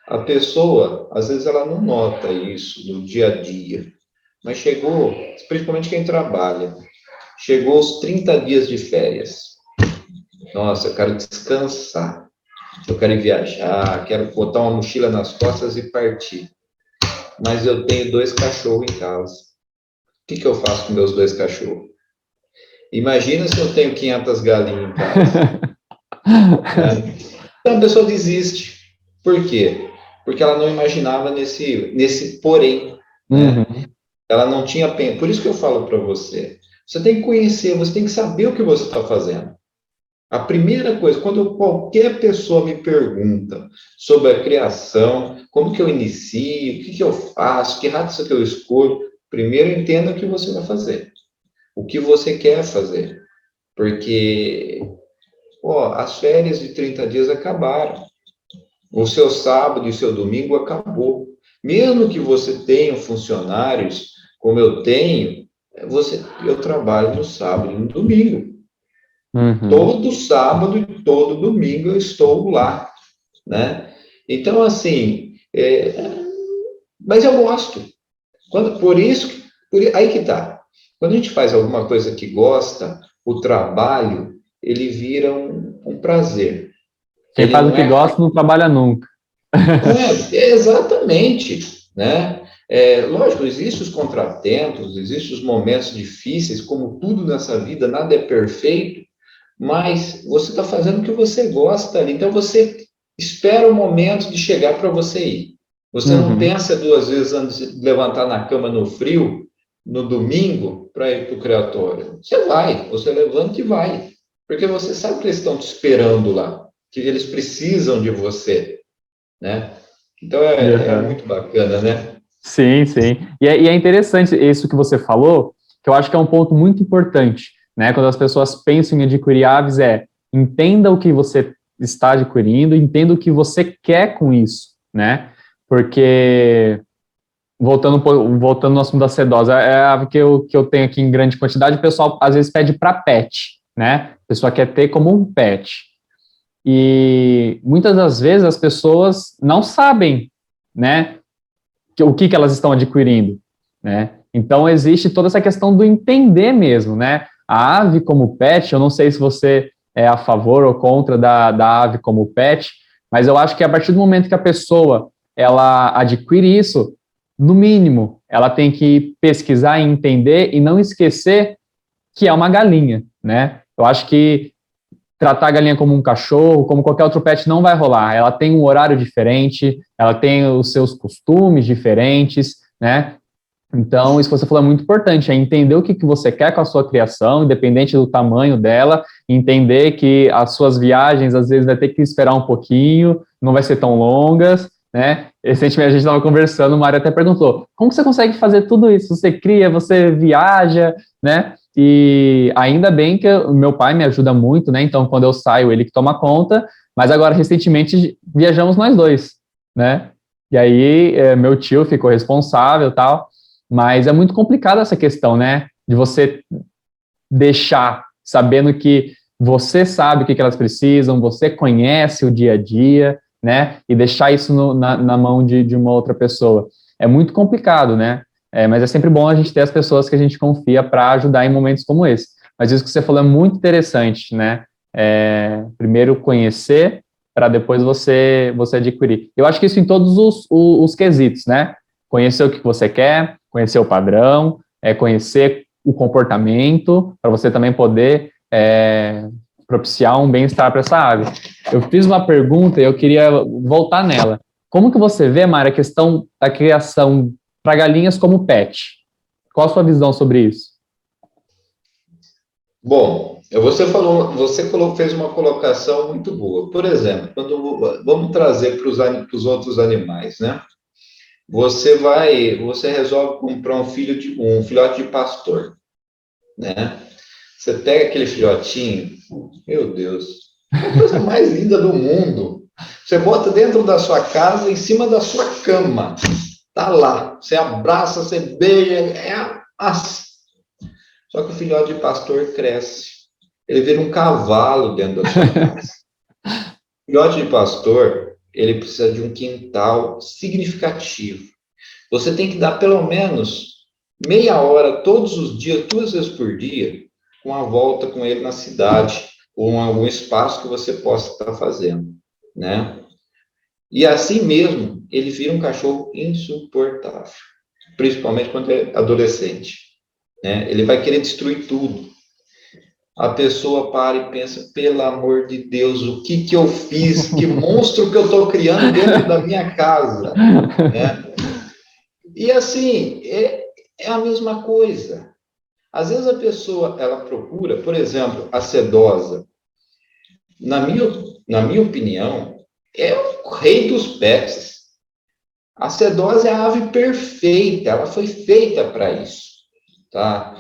a pessoa, às vezes ela não nota isso no dia a dia, mas chegou, principalmente quem trabalha, chegou os 30 dias de férias. Nossa, eu quero descansar. Eu quero ir viajar, quero botar uma mochila nas costas e partir. Mas eu tenho 2 cachorros em casa. que eu faço com meus 2 cachorros? Imagina se eu tenho 500 galinhas em casa, né? Então a pessoa desiste. Por quê? Porque ela não imaginava nesse porém, né? Uhum, Ela não tinha. Por isso que eu falo para você. Você tem que conhecer, você tem que saber o que você está fazendo. A primeira coisa, quando qualquer pessoa me pergunta sobre a criação, como que eu inicio, o que que eu faço, que raça que eu escolho, primeiro entenda o que você vai fazer, o que você quer fazer. Porque, pô, as férias de 30 dias acabaram. O seu sábado e o seu domingo acabou. Mesmo que você tenha funcionários, como eu tenho, eu trabalho no sábado e no domingo. uhum. Todo sábado e todo domingo eu estou lá, né? Então, assim, mas eu gosto. Por isso, aí que tá. Quando a gente faz alguma coisa que gosta, o trabalho, ele vira um prazer. Quem Ele faz o não que é. gosta não trabalha nunca. Exatamente, né? Lógico, existem os contratempos, existem os momentos difíceis, como tudo nessa vida, nada é perfeito, mas você está fazendo o que você gosta ali, então você espera o momento de chegar para você ir. Você não Uhum. pensa 2 vezes antes de levantar na cama no frio, no domingo, para ir para o criatório. Você vai, você levanta e vai, porque você sabe que eles estão te esperando lá, que eles precisam de você, né? Então é Uhum. muito bacana, né? Sim, sim. E é interessante isso que você falou, que eu acho que é um ponto muito importante, né? Quando as pessoas pensam em adquirir aves, entenda o que você está adquirindo, entenda o que você quer com isso, né? Porque, voltando no assunto da sedosa, é a ave que eu tenho aqui em grande quantidade, o pessoal às vezes pede para pet, né? A pessoa quer ter como um pet. E muitas das vezes as pessoas não sabem, né? O que elas estão adquirindo, né? Então existe toda essa questão do entender mesmo, né? A ave como pet, eu não sei se você é a favor ou contra da ave como pet, mas eu acho que a partir do momento que a pessoa ela adquire isso, no mínimo, ela tem que pesquisar e entender e não esquecer que é uma galinha, né? Eu acho que tratar a galinha como um cachorro, como qualquer outro pet, não vai rolar. Ela tem um horário diferente, ela tem os seus costumes diferentes, né? Então, isso que você falou é muito importante, é entender o que, que você quer com a sua criação, independente do tamanho dela, entender que as suas viagens, às vezes, vai ter que esperar um pouquinho, não vai ser tão longas, né? Recentemente a gente estava conversando, o Mário até perguntou, como que você consegue fazer tudo isso? Você cria, você viaja, né? E ainda bem que o meu pai me ajuda muito, né? Então, quando eu saio, ele que toma conta, mas agora, recentemente, viajamos nós dois, né? E aí, meu tio ficou responsável e tal, mas é muito complicado essa questão, né? De você deixar sabendo que você sabe o que elas precisam, você conhece o dia a dia, né? E deixar isso na mão de uma outra pessoa. É muito complicado, né? Mas é sempre bom a gente ter as pessoas que a gente confia para ajudar em momentos como esse. Mas isso que você falou é muito interessante, né? Primeiro conhecer para depois você adquirir. Eu acho que isso em todos os quesitos, né? Conhecer o que você quer, conhecer o padrão, conhecer o comportamento, para você também poder propiciar um bem-estar para essa ave. Eu fiz uma pergunta e eu queria voltar nela. Como que você vê, Mara, a questão da criação para galinhas como pet? Qual a sua visão sobre isso? Bom, fez uma colocação muito boa. Por exemplo, vamos trazer para os outros animais, né? Você resolve comprar um filhote de pastor, né? Você pega aquele filhotinho, meu Deus, é a coisa mais linda do mundo. Você bota dentro da sua casa, em cima da sua cama, tá lá. Você abraça, você beija, só que o filhote de pastor cresce. Ele vira um cavalo dentro da sua casa. O filhote de pastor, ele precisa de um quintal significativo. Você tem que dar pelo menos meia hora todos os dias, 2 vezes por dia, com a volta com ele na cidade, ou em algum espaço que você possa estar fazendo, né? E assim mesmo, ele vira um cachorro insuportável, principalmente quando é adolescente. né? Ele vai querer destruir tudo. A pessoa para e pensa, pelo amor de Deus, o que que eu fiz? Que monstro que eu estou criando dentro da minha casa, né? E assim, é a mesma coisa. Às vezes a pessoa, ela procura, por exemplo, a sedosa. Na minha opinião, é o rei dos pets. A sedosa é a ave perfeita, ela foi feita para isso, tá?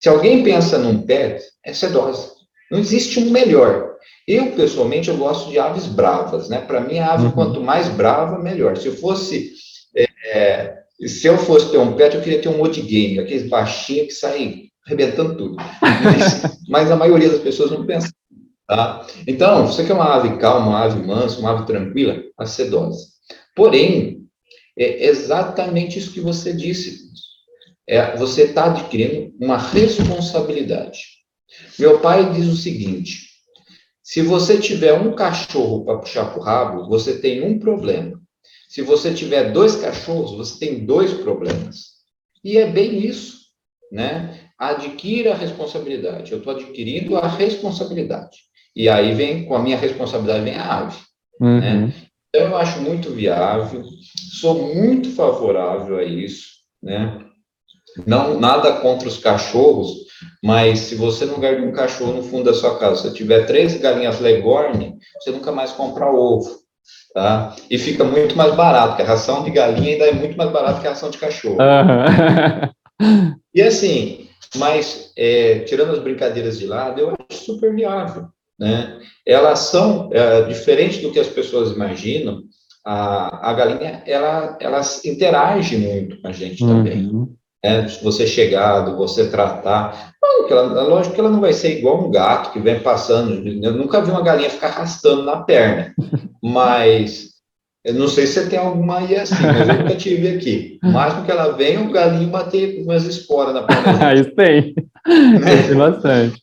Se alguém pensa num pet, é sedosa. Não existe um melhor. Eu, pessoalmente, eu gosto de aves bravas, né? Para mim, a ave, quanto mais brava, melhor. Se eu fosse ter um pet, eu queria ter um Old-Game, aqueles baixinhos que saem arrebentando tudo. Mas a maioria das pessoas não pensa, tá? Então, você quer uma ave calma, uma ave mansa, uma ave tranquila, a sedosa. Porém, é exatamente isso que você disse. Você está adquirindo uma responsabilidade. Meu pai diz o seguinte: se você tiver um cachorro para puxar para o rabo, você tem um problema. Se você tiver 2 cachorros, você tem 2 problemas. E é bem isso, né? Adquira a responsabilidade. Eu estou adquirindo a responsabilidade. E aí vem, com a minha responsabilidade, vem a ave, né? Então, eu acho muito viável, sou muito favorável a isso, né? Não, nada contra os cachorros, mas se você não guarda um cachorro no fundo da sua casa, se você tiver 3 galinhas Legorne, você nunca mais compra ovo, tá? E fica muito mais barato, porque a ração de galinha ainda é muito mais barata que a ração de cachorro. E assim, mas tirando as brincadeiras de lado, eu acho super viável, né? Elas são, diferente do que as pessoas imaginam, a galinha, elas interagem muito com a gente também. Você chegado, você tratar. Lógico que ela não vai ser igual um gato que vem passando. Eu nunca vi uma galinha ficar arrastando na perna, mas eu não sei se você tem alguma aí assim, mas eu nunca tive aqui. O máximo que ela vem, o galinho bater umas esporas na perna da gente. Isso tem. Tem bastante.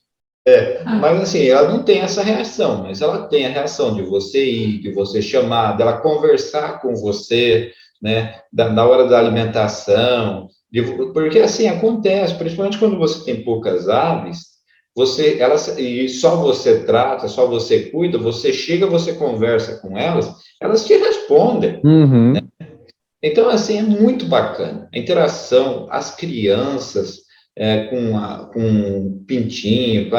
Mas assim, ela não tem essa reação, mas ela tem a reação de você ir, de você chamar, dela conversar com você, né, na hora da alimentação, porque assim acontece, principalmente quando você tem poucas aves, e só você trata, só você cuida, você chega, você conversa com elas te respondem. Então, assim, é muito bacana. A interação, as crianças com o pintinho,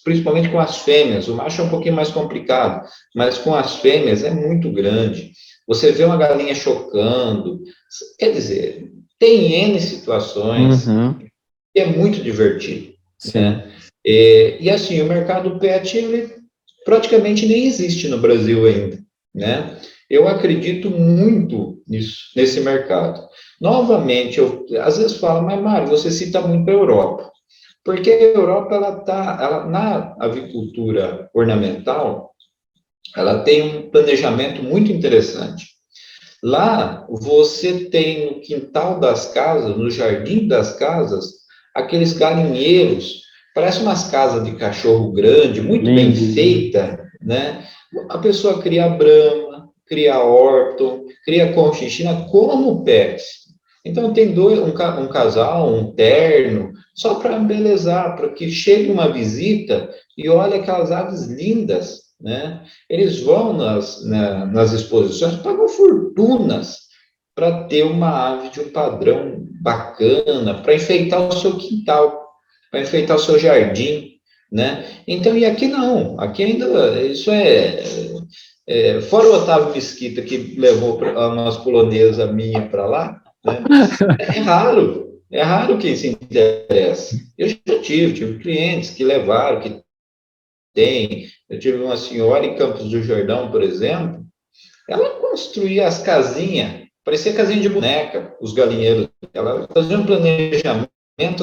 principalmente com as fêmeas. O macho é um pouquinho mais complicado, mas com as fêmeas é muito grande. Você vê uma galinha chocando. Quer dizer, tem N situações e é muito divertido. Né? E assim, o mercado pet, ele praticamente nem existe no Brasil ainda, né? Eu acredito muito nisso, nesse mercado. Novamente, eu às vezes falo, mas Mário, você cita muito a Europa, porque a Europa, na avicultura ornamental, ela tem um planejamento muito interessante. Lá, você tem no quintal das casas, no jardim das casas, aqueles galinheiros, parece umas casas de cachorro grande, muito bem feita, né? A pessoa cria Brahma, cria Orton, cria Conchinchina como pets. Então, tem um casal, um terno, só para embelezar, para que chegue uma visita e olhe aquelas aves lindas, né? Eles vão nas exposições, pagam fortunas para ter uma ave de um padrão bacana, para enfeitar o seu quintal, para enfeitar o seu jardim, né? Então, e aqui não, aqui ainda, isso fora o Otávio Mesquita, que levou umas polonesa minha para lá, né? É raro quem se interessa. Eu já tive clientes que levaram, que eu tive uma senhora em Campos do Jordão, por exemplo, ela construía as casinhas, parecia casinha de boneca, os galinheiros. Ela fazia um planejamento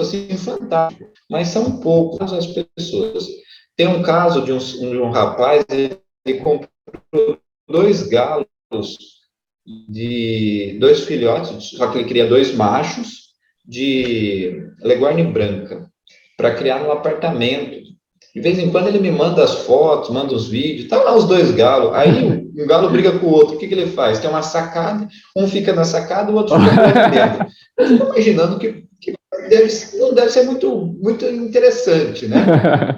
assim fantástico, mas são poucas as pessoas. Tem um caso de um rapaz, ele comprou 2 galos de 2 filhotes, só que ele queria 2 machos de Leghorn branca para criar no apartamento. De vez em quando ele me manda as fotos, manda os vídeos, tá lá os 2 galos. Aí um galo briga com o outro, o que ele faz? Tem uma sacada, um fica na sacada, o outro fica lá dentro. Eu fico imaginando que não deve ser muito interessante, né?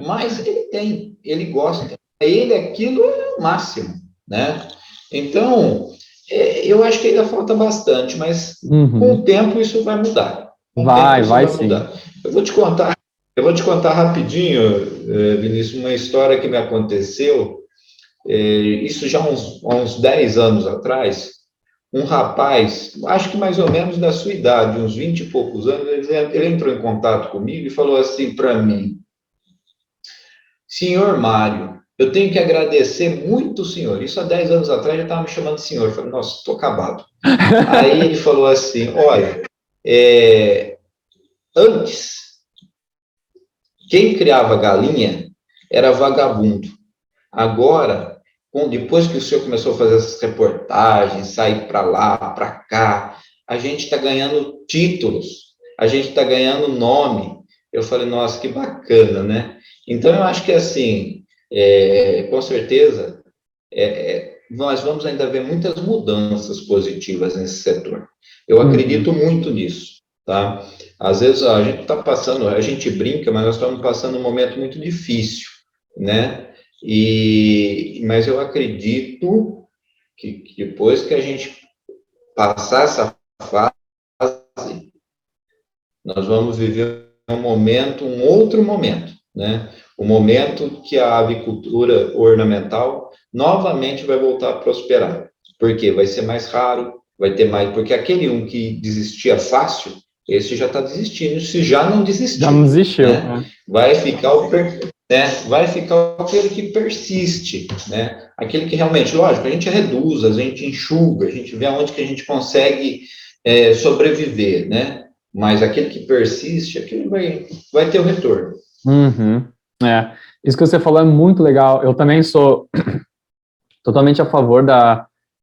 Mas ele gosta, ele aquilo é o máximo, né? Então, eu acho que ainda falta bastante, mas com o Uhum. tempo isso vai mudar. Com o tempo Vai, isso vai vai sim. mudar. Eu vou te contar rapidinho, Vinícius, uma história que me aconteceu, isso já há uns 10 anos atrás. Um rapaz, acho que mais ou menos da sua idade, uns 20 e poucos anos, ele entrou em contato comigo e falou assim para mim: Senhor Mário, eu tenho que agradecer muito o senhor. Isso há 10 anos atrás já estava me chamando de senhor. Eu falei, nossa, estou acabado. Aí ele falou assim: olha, antes, quem criava galinha era vagabundo. Agora, depois que o senhor começou a fazer essas reportagens, sair para lá, para cá, a gente está ganhando títulos, a gente está ganhando nome. Eu falei, nossa, que bacana, né? Então, eu acho que assim, com certeza, nós vamos ainda ver muitas mudanças positivas nesse setor. Eu Uhum. acredito muito nisso, tá? Às vezes a gente está passando, a gente brinca, mas nós estamos passando um momento muito difícil, né? Mas eu acredito que depois que a gente passar essa fase, nós vamos viver um outro momento, né? O momento que a avicultura ornamental novamente vai voltar a prosperar. Porque vai ser mais raro, vai ter mais. Porque aquele um que desistia fácil, esse já está desistindo, se já não Já não desistiu, desistiu. né? Vai ficar vai ficar aquele que persiste, né? Aquele que realmente, lógico, a gente reduz, a gente enxuga, a gente vê aonde que a gente consegue sobreviver, né? Mas aquele que persiste, aquele vai ter o retorno. Uhum. É. Isso que você falou é muito legal. Eu também sou totalmente a favor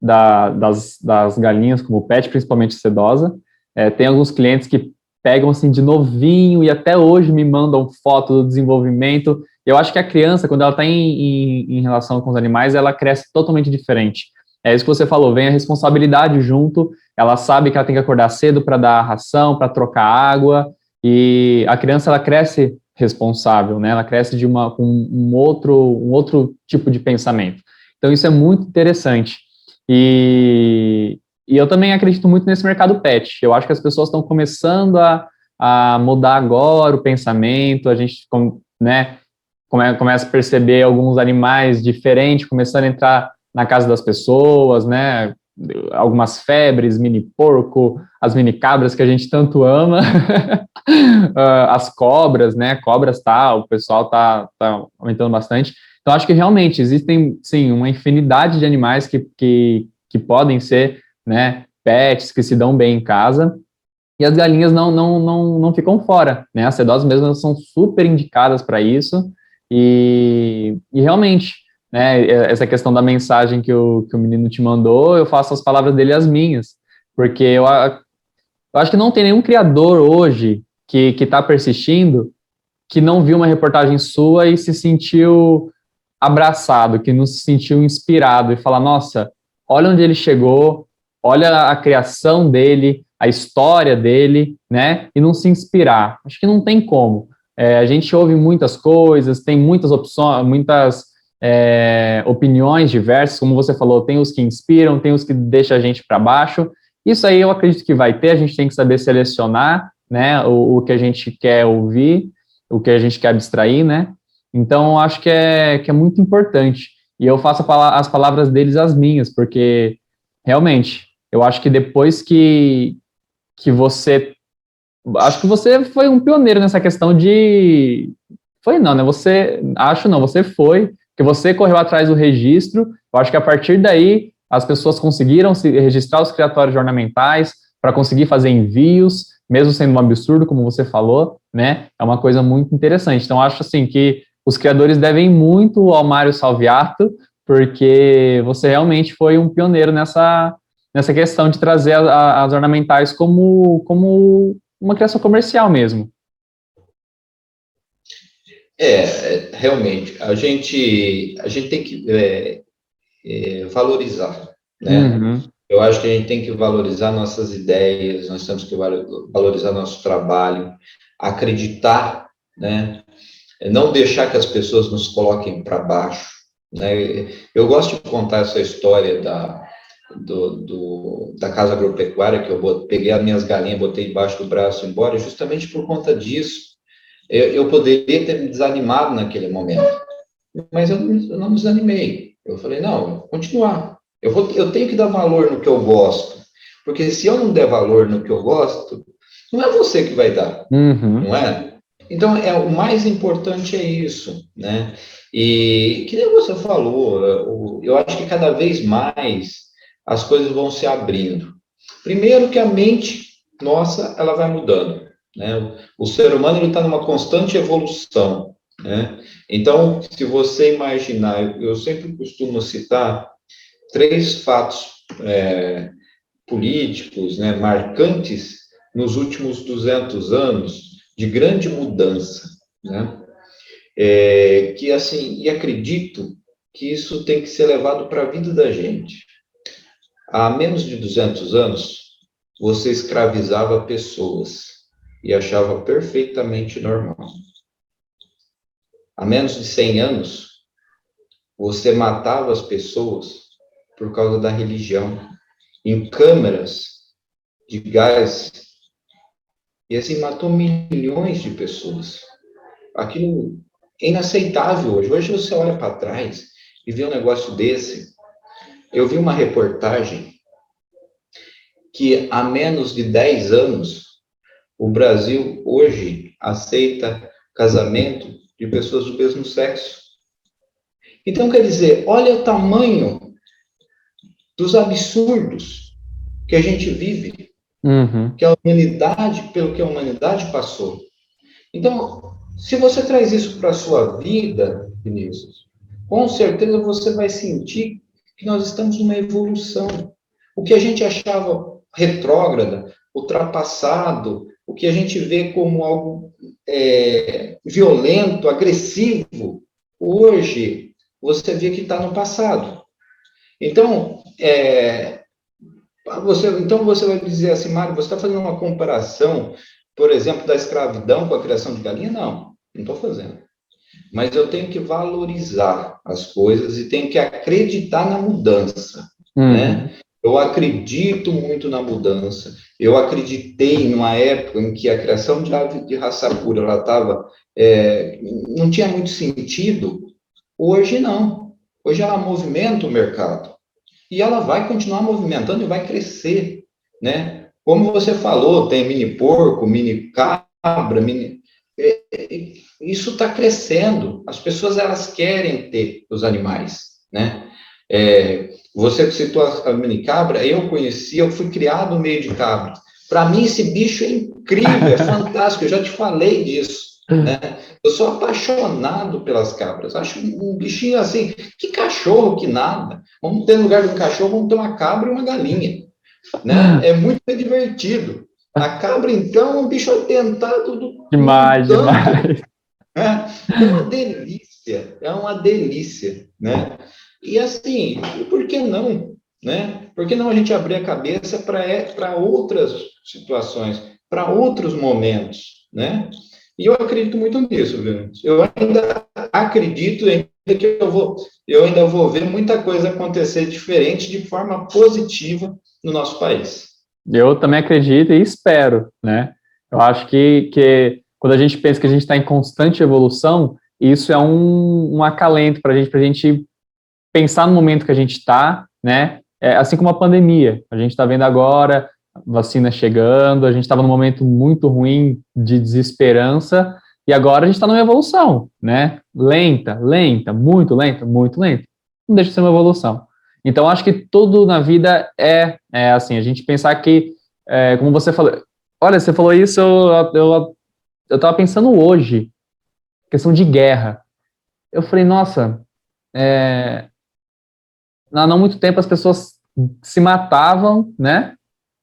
das galinhas como pet, principalmente sedosa. Tem alguns clientes que pegam assim de novinho e até hoje me mandam foto do desenvolvimento. Eu acho que a criança, quando ela está em relação com os animais, ela cresce totalmente diferente. É isso que você falou, vem a responsabilidade junto, ela sabe que ela tem que acordar cedo para dar a ração, para trocar água, e a criança ela cresce responsável, né? Ela cresce com um outro tipo de pensamento. Então, isso é muito interessante. E eu também acredito muito nesse mercado pet. Eu acho que as pessoas estão começando a mudar agora o pensamento, a gente, né, começa a perceber alguns animais diferentes começando a entrar na casa das pessoas, né? Algumas febres, mini porco, as mini cabras que a gente tanto ama, as cobras, né? Cobras tá, o pessoal tá aumentando bastante. Então, acho que realmente existem, sim, uma infinidade de animais que podem ser, né, pets, que se dão bem em casa, e as galinhas não ficam fora, né? As sedosas mesmo são super indicadas para isso, e realmente, né, essa questão da mensagem que o menino te mandou, eu faço as palavras dele as minhas, porque eu acho que não tem nenhum criador hoje que está persistindo que não viu uma reportagem sua e se sentiu abraçado, que não se sentiu inspirado e fala, nossa, olha onde ele chegou, olha a criação dele, a história dele, né? E não se inspirar. Acho que não tem como. A gente ouve muitas coisas, tem muitas opções, muitas opiniões diversas, como você falou, tem os que inspiram, tem os que deixam a gente para baixo. Isso aí eu acredito que vai ter, a gente tem que saber selecionar, né, o que a gente quer ouvir, o que a gente quer abstrair, né? Então, eu acho que é muito importante. E eu faço as palavras deles as minhas, porque, realmente, eu acho que depois que você... Acho que você foi um pioneiro nessa questão de... Foi não, né? Você... Acho não, você foi, que você correu atrás do registro. Eu acho que a partir daí, as pessoas conseguiram se registrar os criatórios ornamentais para conseguir fazer envios, mesmo sendo um absurdo, como você falou, né? É uma coisa muito interessante. Então, acho assim que os criadores devem muito ao Mário Salviato, porque você realmente foi um pioneiro nessa questão de trazer as ornamentais como uma criação comercial mesmo. Realmente, a gente tem que valorizar, né? Uhum. Eu acho que a gente tem que valorizar nossas ideias, nós temos que valorizar nosso trabalho, acreditar, né? Não deixar que as pessoas nos coloquem para baixo, né? Eu gosto de contar essa história da casa agropecuária, que eu peguei as minhas galinhas, botei debaixo do braço e ia embora, justamente por conta disso. Eu poderia ter me desanimado naquele momento, mas eu não desanimei. Eu falei, não, eu vou continuar. Eu tenho que dar valor no que eu gosto, porque se eu não der valor no que eu gosto, não é você que vai dar, Uhum. não é? Então, o mais importante é isso, né? E que nem você falou, eu acho que cada vez mais as coisas vão se abrindo. Primeiro que a mente nossa, ela vai mudando, né? O ser humano, ele está numa constante evolução, né? Então, se você imaginar, eu sempre costumo citar três fatos políticos, né, marcantes nos últimos 200 anos de grande mudança, né? Que assim, e acredito que isso tem que ser levado para a vida da gente. Há menos de 200 anos, você escravizava pessoas e achava perfeitamente normal. Há menos de 100 anos, você matava as pessoas por causa da religião, em câmeras de gás, e assim matou milhões de pessoas. Aquilo é inaceitável hoje. Hoje você olha para trás e vê um negócio desse. Eu vi uma reportagem que há menos de 10 anos, o Brasil hoje aceita casamento de pessoas do mesmo sexo. Então, quer dizer, olha o tamanho dos absurdos que a gente vive, Uhum. que a humanidade, pelo que a humanidade passou. Então, se você traz isso para a sua vida, Vinícius, com certeza você vai sentir que nós estamos numa evolução. O que a gente achava retrógrada, ultrapassado, o que a gente vê como algo violento, agressivo, hoje você vê que está no passado. Então, então você vai dizer assim, Mário, você está fazendo uma comparação, por exemplo, da escravidão com a criação de galinha? Não estou fazendo. Mas eu tenho que valorizar as coisas e tenho que acreditar na mudança, Uhum. né? Eu acredito muito na mudança. Eu acreditei numa época em que a criação de ave de raça pura ela estava não tinha muito sentido. Hoje não. Hoje ela movimenta o mercado e ela vai continuar movimentando e vai crescer, né? Como você falou, tem mini porco, mini cabra, isso está crescendo. As pessoas elas querem ter os animais, né? Você citou a mini cabra, eu conheci, eu fui criado no meio de cabras. Para mim esse bicho é incrível, é fantástico. Eu já te falei disso, né? Eu sou apaixonado pelas cabras. Acho um bichinho assim, que cachorro, que nada. Vamos ter no lugar de um cachorro, vamos ter uma cabra e uma galinha, né? É muito divertido. A cabra, então, é um bicho atentado do Demais, tanto, demais. né? É uma delícia, né? E assim, por que não, né? Por que não a gente abrir a cabeça para outras situações, para outros momentos, né? E eu acredito muito nisso, viu? Eu ainda acredito ainda que eu ainda vou ver muita coisa acontecer diferente de forma positiva no nosso país. Eu também acredito e espero, né? Eu acho que quando a gente pensa que a gente está em constante evolução, isso é um acalento para a gente pensar no momento que a gente está, né? Assim como a pandemia, a gente está vendo agora, vacina chegando, a gente estava num momento muito ruim de desesperança, e agora a gente está numa evolução, né? Lenta, lenta, muito lenta, muito lenta. Não deixa de ser uma evolução. Então, acho que tudo na vida é assim, a gente pensar que, como você falou, olha, você falou isso, eu estava pensando hoje, questão de guerra. Eu falei, nossa, há não muito tempo as pessoas se matavam, né?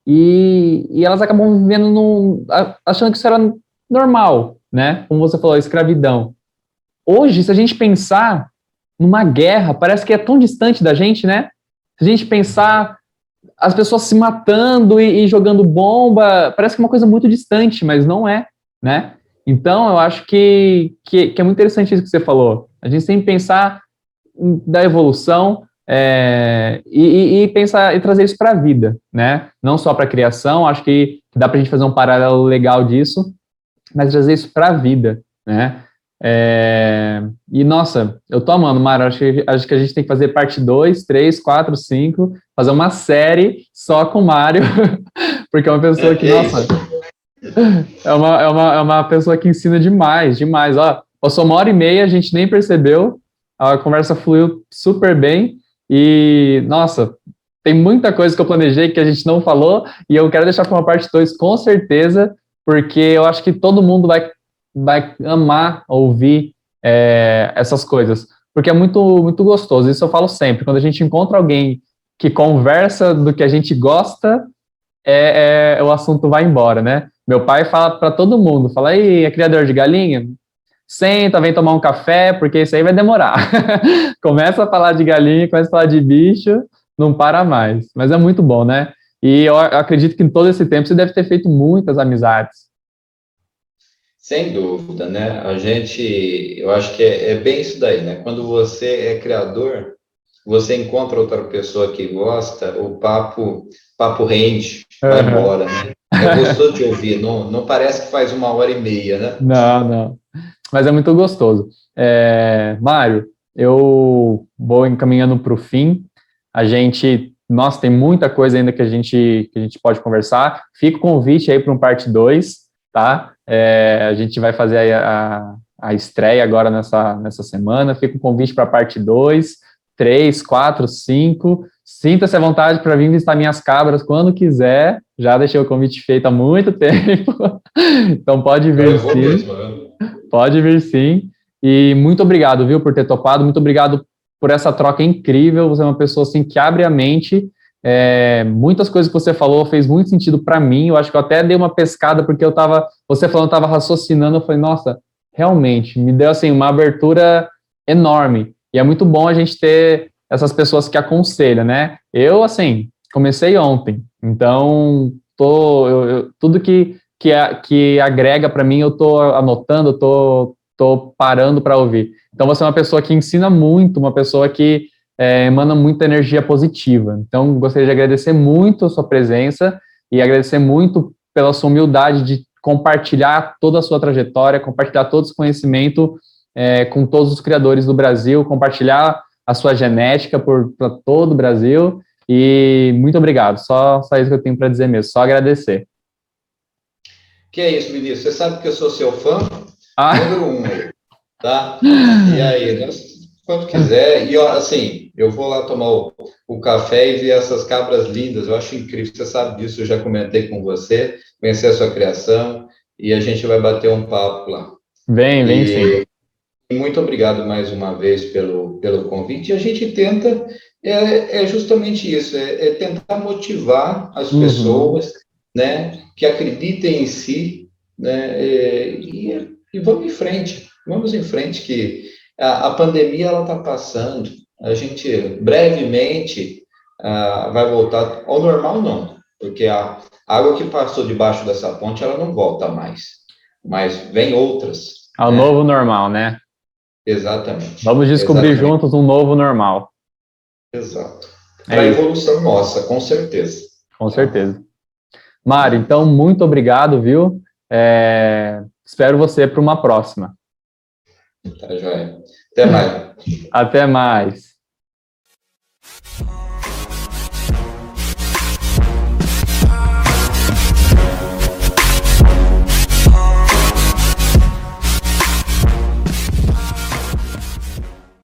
E elas acabam vivendo achando que isso era normal, né? Como você falou, escravidão. Hoje, se a gente pensar numa guerra, parece que é tão distante da gente, né? Se a gente pensar as pessoas se matando e jogando bomba, parece que é uma coisa muito distante, mas não é, né? Então, eu acho que é muito interessante isso que você falou. A gente tem que pensar da evolução e pensar e trazer isso para a vida, né? Não só para a criação, acho que dá para a gente fazer um paralelo legal disso, mas trazer isso para a vida, né? E, nossa, eu tô amando, Mário, acho que a gente tem que fazer parte 2, 3, 4, 5, fazer uma série só com o Mário, porque é uma pessoa que, nossa, é uma pessoa que ensina demais, demais. Ó, passou 1h30, a gente nem percebeu, a conversa fluiu super bem e, nossa, tem muita coisa que eu planejei que a gente não falou e eu quero deixar para uma parte 2 com certeza, porque eu acho que todo mundo vai amar ouvir essas coisas, porque é muito, muito gostoso. Isso eu falo sempre, quando a gente encontra alguém que conversa do que a gente gosta, o assunto vai embora, né? Meu pai fala para todo mundo, fala, aí, é criador de galinha? Senta, vem tomar um café, porque isso aí vai demorar. Começa a falar de galinha, começa a falar de bicho, não para mais. Mas é muito bom, né? E eu acredito que em todo esse tempo você deve ter feito muitas amizades. Sem dúvida, né? Eu acho que é bem isso daí, né? Quando você é criador, você encontra outra pessoa que gosta, o papo rende, vai Uhum. embora, né? É gostoso de ouvir, não parece que faz 1h30, né? Não, não. Mas é muito gostoso. Mário, eu vou encaminhando para o fim. Nossa, tem muita coisa ainda que a gente pode conversar. Fica o convite aí para um parte 2, tá? A gente vai fazer aí a estreia agora nessa semana. Fica o convite para a parte 2, 3, 4, 5. Sinta-se à vontade para vir visitar minhas cabras quando quiser. Já deixei o convite feito há muito tempo. Então pode vir Eu vou sim. mesmo, né? Pode vir sim. E muito obrigado, viu, por ter topado. Muito obrigado por essa troca incrível. Você é uma pessoa assim que abre a mente. Muitas coisas que você falou fez muito sentido para mim. Eu acho que eu até dei uma pescada porque você falando, eu estava raciocinando. Eu falei, nossa, realmente me deu assim uma abertura enorme. E é muito bom a gente ter essas pessoas que aconselham, né? Eu assim comecei ontem, então tudo que agrega para mim, eu estou anotando, tô parando para ouvir. Então, você é uma pessoa que ensina muito, uma pessoa que emana muita energia positiva. Então, gostaria de agradecer muito a sua presença e agradecer muito pela sua humildade de compartilhar toda a sua trajetória, compartilhar todo esse conhecimento com todos os criadores do Brasil, compartilhar a sua genética para todo o Brasil. E muito obrigado. Só isso que eu tenho para dizer mesmo, só agradecer. Que é isso, ministro? Você sabe que eu sou seu fã Ah, número 1, tá? E aí, quando quiser, e ó, assim, eu vou lá tomar o café e ver essas cabras lindas, eu acho incrível, você sabe disso, eu já comentei com você, conhecer a sua criação, e a gente vai bater um papo lá. vem sim. E muito obrigado mais uma vez pelo convite, e a gente tenta, justamente isso, tentar motivar as Uhum. pessoas, né, que acreditem em si, né, e vamos em frente, que a pandemia ela está passando, a gente brevemente vai voltar ao normal, não, porque a água que passou debaixo dessa ponte ela não volta mais, mas vem outras, Ao né? novo normal, né? Exatamente, Vamos descobrir exatamente, juntos um novo normal. exato. É Para a isso, evolução nossa, com certeza. com Tá? certeza. Mário, Né? então, muito obrigado, viu? Espero você para uma próxima. Tá, joia. Até mais. Até mais.